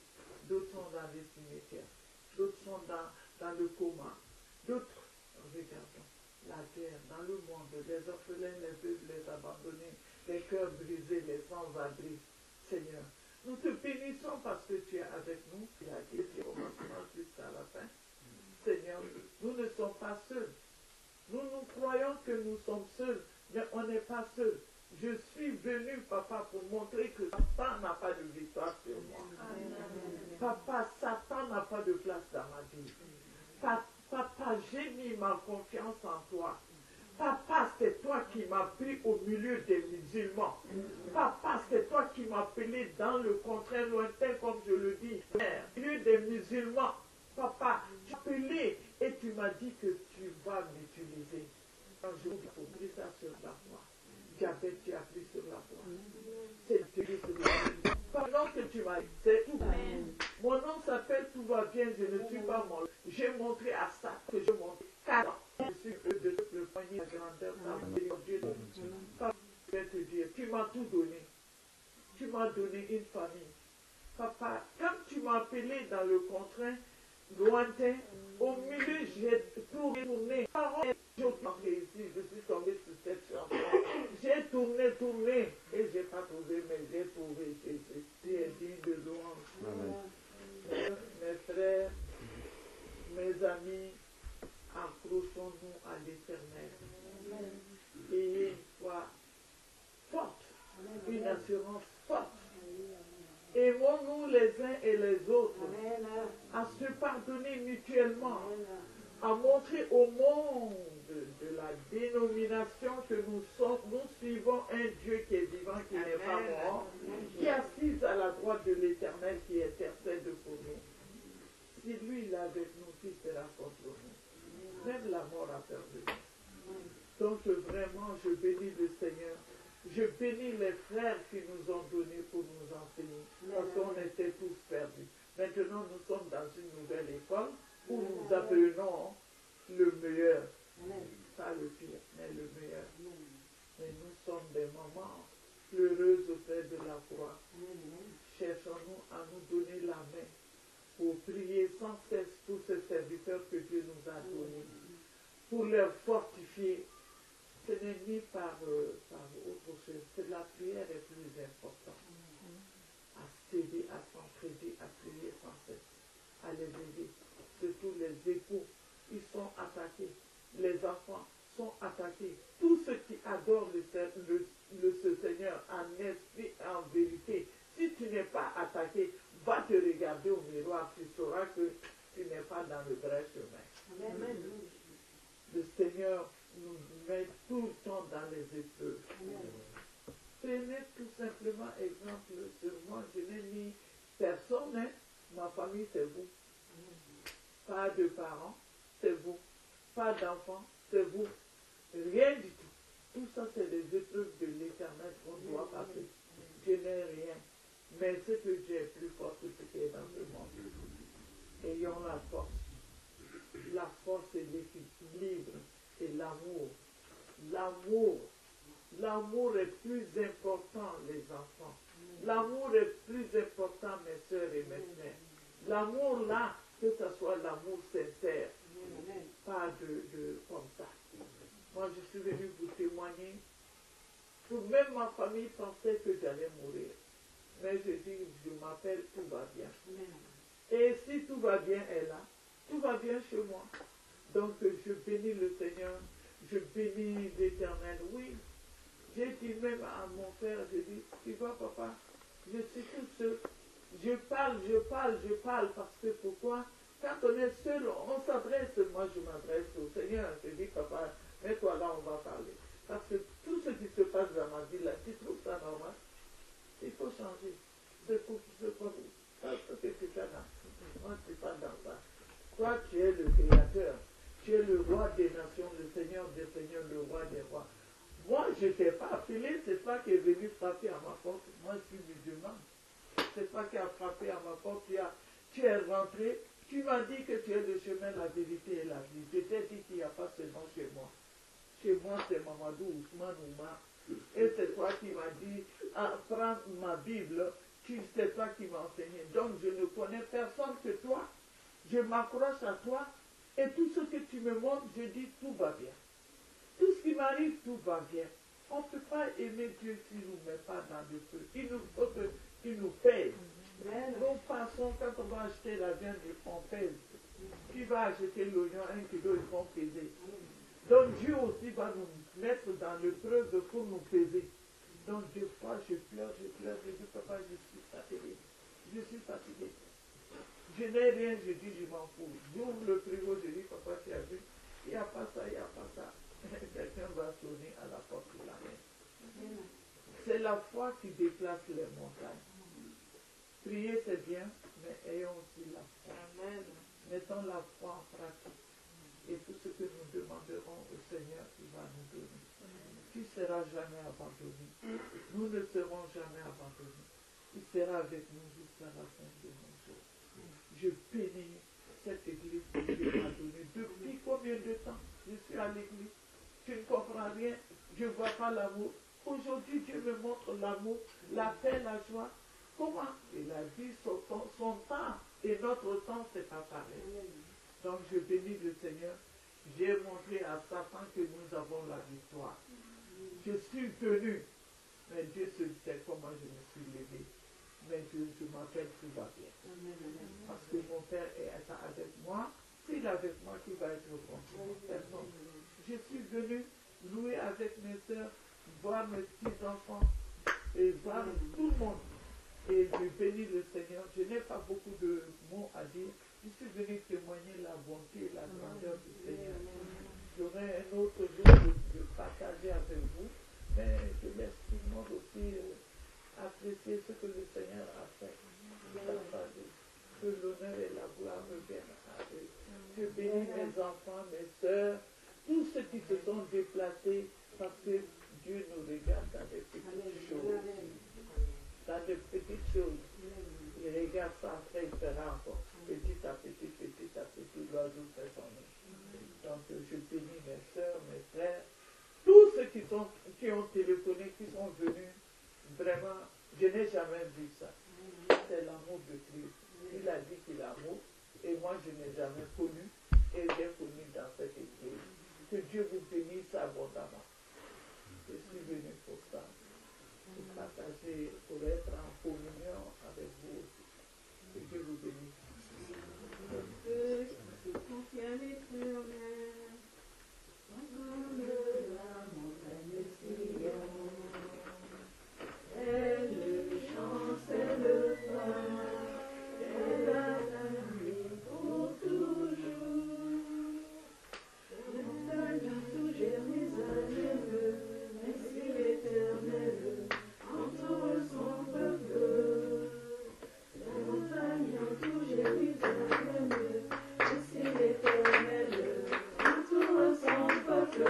F: D'autres sont dans les cimetières. D'autres sont dans le coma. D'autres, regardons, la guerre, dans le monde, les orphelins, les veuves, les abandonnés, les cœurs brisés, les sans-abri. Seigneur, nous te bénissons parce que tu es avec nous. Tu as dit du commencement jusqu'à la fin. Seigneur, nous ne sommes pas seuls. Nous croyons que nous sommes seuls, mais on n'est pas seuls. Je suis venu, papa, pour montrer que Satan n'a pas de victoire sur moi. Papa, Satan n'a pas de place dans ma vie. Papa, j'ai mis ma confiance en toi. Papa, c'est toi qui m'as pris au milieu des musulmans. Papa, c'est toi qui m'as appelé dans le contraire lointain, comme je le dis. Au milieu des musulmans. Papa, tu m'as appelé et tu m'as dit que tu vas m'utiliser. Un jour, il faut pris ça sur la croix. Diabète, tu as pris sur la croix. C'est Dieu sur la croix. Pendant que tu m'as dit, c'est tout. Mon nom s'appelle Tout va bien, je ne suis pas mort. J'ai montré à ça que je montre 4 ans. Je suis de le poignet de grandeur. Dieu, papa, je vais te dire, tu m'as tout donné. Tu m'as donné une famille. Papa, quand tu m'as appelé dans le contraint, lointain, au milieu, j'ai tourné. Parole, je suis tombé sur cette chanson. J'ai tourné, et j'ai pas trouvé, mais j'ai trouvé Jésus. Tu es digne de louange. Mes frères, mes amis, accrochons-nous à l'Éternel. Ayez une foi forte, une assurance forte. Aimons-nous les uns et les autres, à se pardonner mutuellement, à montrer au monde de la dénomination que nous suivons un Dieu qui est vivant, qui n'est pas mort, qui est assis à la droite de l'Éternel, qui intercède pour nous. Si lui il est avec nous, qui sera contre nous? Même la mort a peur de nous. Donc vraiment, je bénis le Seigneur. Je bénis les frères qui nous ont donné pour nous enseigner, parce qu'on était tous perdus. Maintenant, nous sommes dans une nouvelle école où nous apprenons le meilleur. Pas le pire, mais le meilleur. Mais nous sommes des mamans pleureuses auprès de la croix. Cherchons-nous à nous donner la main pour prier sans cesse pour ces serviteurs que Dieu nous a donnés, pour leur fortifier. Ce n'est ni par autre chose, c'est la prière est plus importante. À s'aider, à s'entraider, à prier sans cesse, à les aider. Surtout les époux, ils sont attaqués. Les enfants sont attaqués. Tous ceux qui adorent ce Seigneur en esprit et en vérité, si tu n'es pas attaqué, va te regarder au miroir, tu sauras que tu n'es pas dans le vrai chemin. Amen. Le Seigneur nous met tout le temps dans les épreuves. Prenez tout simplement exemple sur moi. Je n'ai mis personne, hein. Ma famille c'est vous. Pas de parents, c'est vous. Pas d'enfants, c'est vous. Rien du tout. Tout ça c'est des épreuves de l'Éternel qu'on doit passer. Je n'ai rien. Mais ce que Dieu est plus fort que ce qui est dans ce monde. Ayons la force. La force et l'équilibre et l'amour. L'amour est plus important, les enfants. L'amour est plus important, mes soeurs et mes frères. L'amour là, que ce soit l'amour sincère, pas de comme ça. Moi, je suis venue vous témoigner. Même ma famille pensait que j'allais mourir. Mais je dis, je m'appelle, tout va bien. Et si tout va bien est là, tout va bien chez moi. Donc, je bénis le Seigneur. Je bénis l'Éternel. Oui, j'ai dit même à mon frère, je dis, tu vois papa, Je suis tout seul. Je parle, parce que pourquoi? Quand on est seul, on s'adresse. Moi, je m'adresse au Seigneur. Je dis, papa, mets-toi là, on va parler. Parce que tout ce qui se passe dans ma vie là, tu trouves ça normal? Il faut changer. C'est pour ça que tu fais là. Moi, je ne suis pas dans ça. Toi, tu es le Créateur. Tu es le roi des nations, le Seigneur des seigneurs, le roi des rois. Moi, je ne t'ai pas appelé, c'est toi qui es venu frapper à ma porte. Moi, je suis musulman. C'est toi qui as frappé à ma porte. Tu es rentré. Tu m'as dit que tu es le chemin, la vérité et la vie. Je t'ai dit qu'il n'y a pas seulement chez moi. Chez moi, c'est Mamadou Ousmane Ouma. Et c'est toi qui m'as dit, prends ma Bible. C'est toi qui m'as enseigné. Donc, je ne connais personne que toi. Je m'accroche à toi. Et tout ce que tu me montres, je dis, tout va bien. Tout ce qui m'arrive, tout va bien. On ne peut pas aimer Dieu s'il ne nous met pas dans le feu. Il nous faut qu'il nous pèse. Nous pensons, quand on va acheter la viande, on pèse. Qui va acheter l'oignon, 1 kilo, ils vont peser. Donc Dieu aussi va nous mettre dans l'épreuve pour nous peser. Donc des fois, je pleure, je dis, papa, je suis fatigué. Je suis fatigué. Je n'ai rien, je dis, je m'en fous. J'ouvre le frigo, je dis, papa, tu as vu, il n'y a pas ça, il n'y a pas ça. Quelqu'un va sonner à la porte de la main. C'est la foi qui déplace les montagnes. Prier, c'est bien, mais ayons aussi la foi. Amen. Mettons la foi en pratique. Et tout ce que nous demanderons au Seigneur, il va nous donner. Tu ne seras jamais abandonné. Nous ne serons jamais abandonnés. Il sera avec nous jusqu'à la fin de nos jours. Je bénis cette église que Dieu m'a donnée. Depuis combien de temps je suis à l'église? Tu ne comprends rien. Je ne vois pas l'amour. Aujourd'hui, Dieu me montre l'amour, la paix, la joie. Comment? Il a dit son temps et notre temps, c'est pas pareil. Donc je bénis le Seigneur. J'ai montré à Satan que nous avons la victoire. Je suis venu, mais Dieu se sait comment je me suis levé. Mais je m'appelle tout va bien. Parce que mon Père est avec moi. S'il est avec moi, qui va être contre moi? Personne. Je suis venu louer avec mes soeurs, voir mes petits-enfants et voir tout le monde. Et je bénis le Seigneur. Je n'ai pas beaucoup de mots à dire. Je suis venu témoigner la bonté et la grandeur du Seigneur. J'aurai un autre jour de partager avec vous, mais je laisse tout le monde aussi apprécier ce que le Seigneur a fait. Que l'honneur et la gloire me viennent à eux. Je bénis mes enfants, mes soeurs, tous ceux qui se sont déplacés parce que Dieu nous regarde dans les petites choses. Dans les petites choses. Il regarde ça, après il fera encore. Petit à petit, l'oiseau fait son nid. Donc je bénis mes soeurs, mes frères, tous ceux qui ont téléphoné, qui sont venus. Vraiment, je n'ai jamais vu ça. C'est l'amour de Christ. Il a dit qu'il a l'amour, et moi je n'ai jamais connu, et j'ai connu dans cette église. Que Dieu vous bénisse abondamment. Je suis venu pour ça. Pour partager, pour être en communion avec vous aussi. Que Dieu vous bénisse.
E: Je confie à l'Éternel, comme la montagne Sion. Elle chancelle pas, elle a la pour toujours. Montagne tout Jérusalem, merci l'Éternel, entoure son peuple. Montagne tout Jérusalem, merci l'Éternel, entoure son peuple.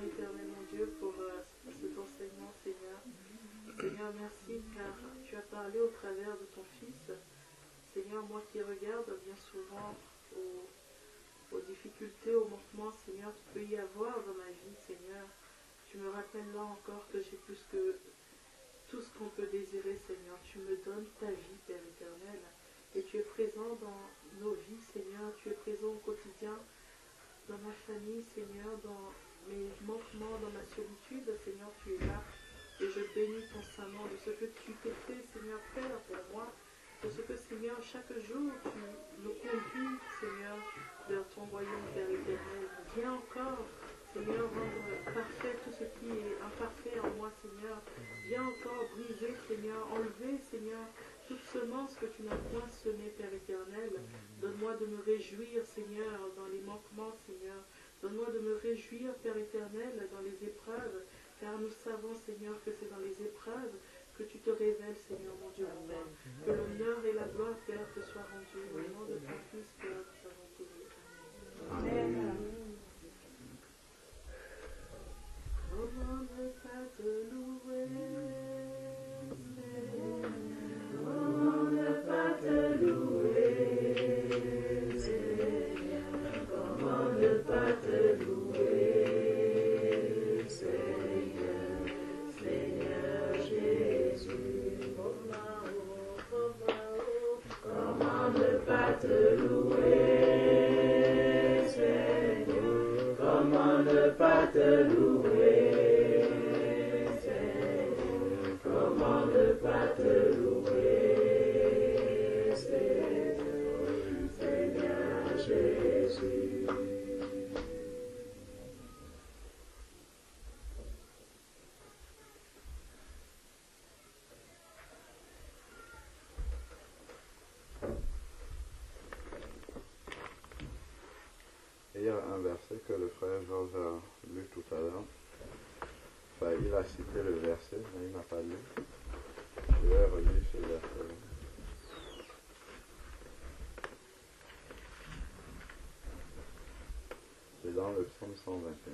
G: éternel, mon Dieu, pour cet enseignement, Seigneur. Seigneur, merci car tu as parlé au travers de ton Fils. Seigneur, moi qui regarde bien souvent aux difficultés, aux manquements, Seigneur, tu peux y avoir dans ma vie, Seigneur. Tu me rappelles là encore que j'ai plus que tout ce qu'on peut désirer, Seigneur. Tu me donnes ta vie, Père éternel. Et tu es présent dans nos vies, Seigneur. Tu es présent au quotidien, dans ma famille, Seigneur, dans mes manquements, dans ma solitude, Seigneur, tu es là. Et je bénis constamment de ce que tu t'es fait, Seigneur, faire pour moi. De ce que, Seigneur, chaque jour, tu nous conduis, Seigneur, vers ton royaume, Père éternel. Viens encore, Seigneur, rendre parfait tout ce qui est imparfait en moi, Seigneur. Viens encore briser, Seigneur, enlever, Seigneur, toute semence que tu n'as point semée, Père éternel. Donne-moi de me réjouir, Seigneur, dans les manquements, Seigneur. Donne-moi de me réjouir, Père éternel, dans les épreuves, car nous savons, Seigneur, que c'est dans les épreuves que tu te révèles, Seigneur, mon Dieu, mon Père. Que l'honneur et la gloire, Père, te soient rendus. Au nom de ton Fils, Père, nous avons prié. Amen. Amen. Comment ne pas te louer, Seigneur? Comment ne pas te louer, Seigneur? Comment ne pas te louer, Seigneur? Seigneur Jésus, comment ne pas te louer, Seigneur? Comment ne pas te louer, Seigneur? Comment ne pas te louer, Seigneur? Seigneur Jésus.
C: Et il y a un verset que le frère Georges a lu tout à l'heure. Enfin, il a cité le verset, mais il n'a pas lu. Je vais relire ce verset-là. C'est dans le psaume 121.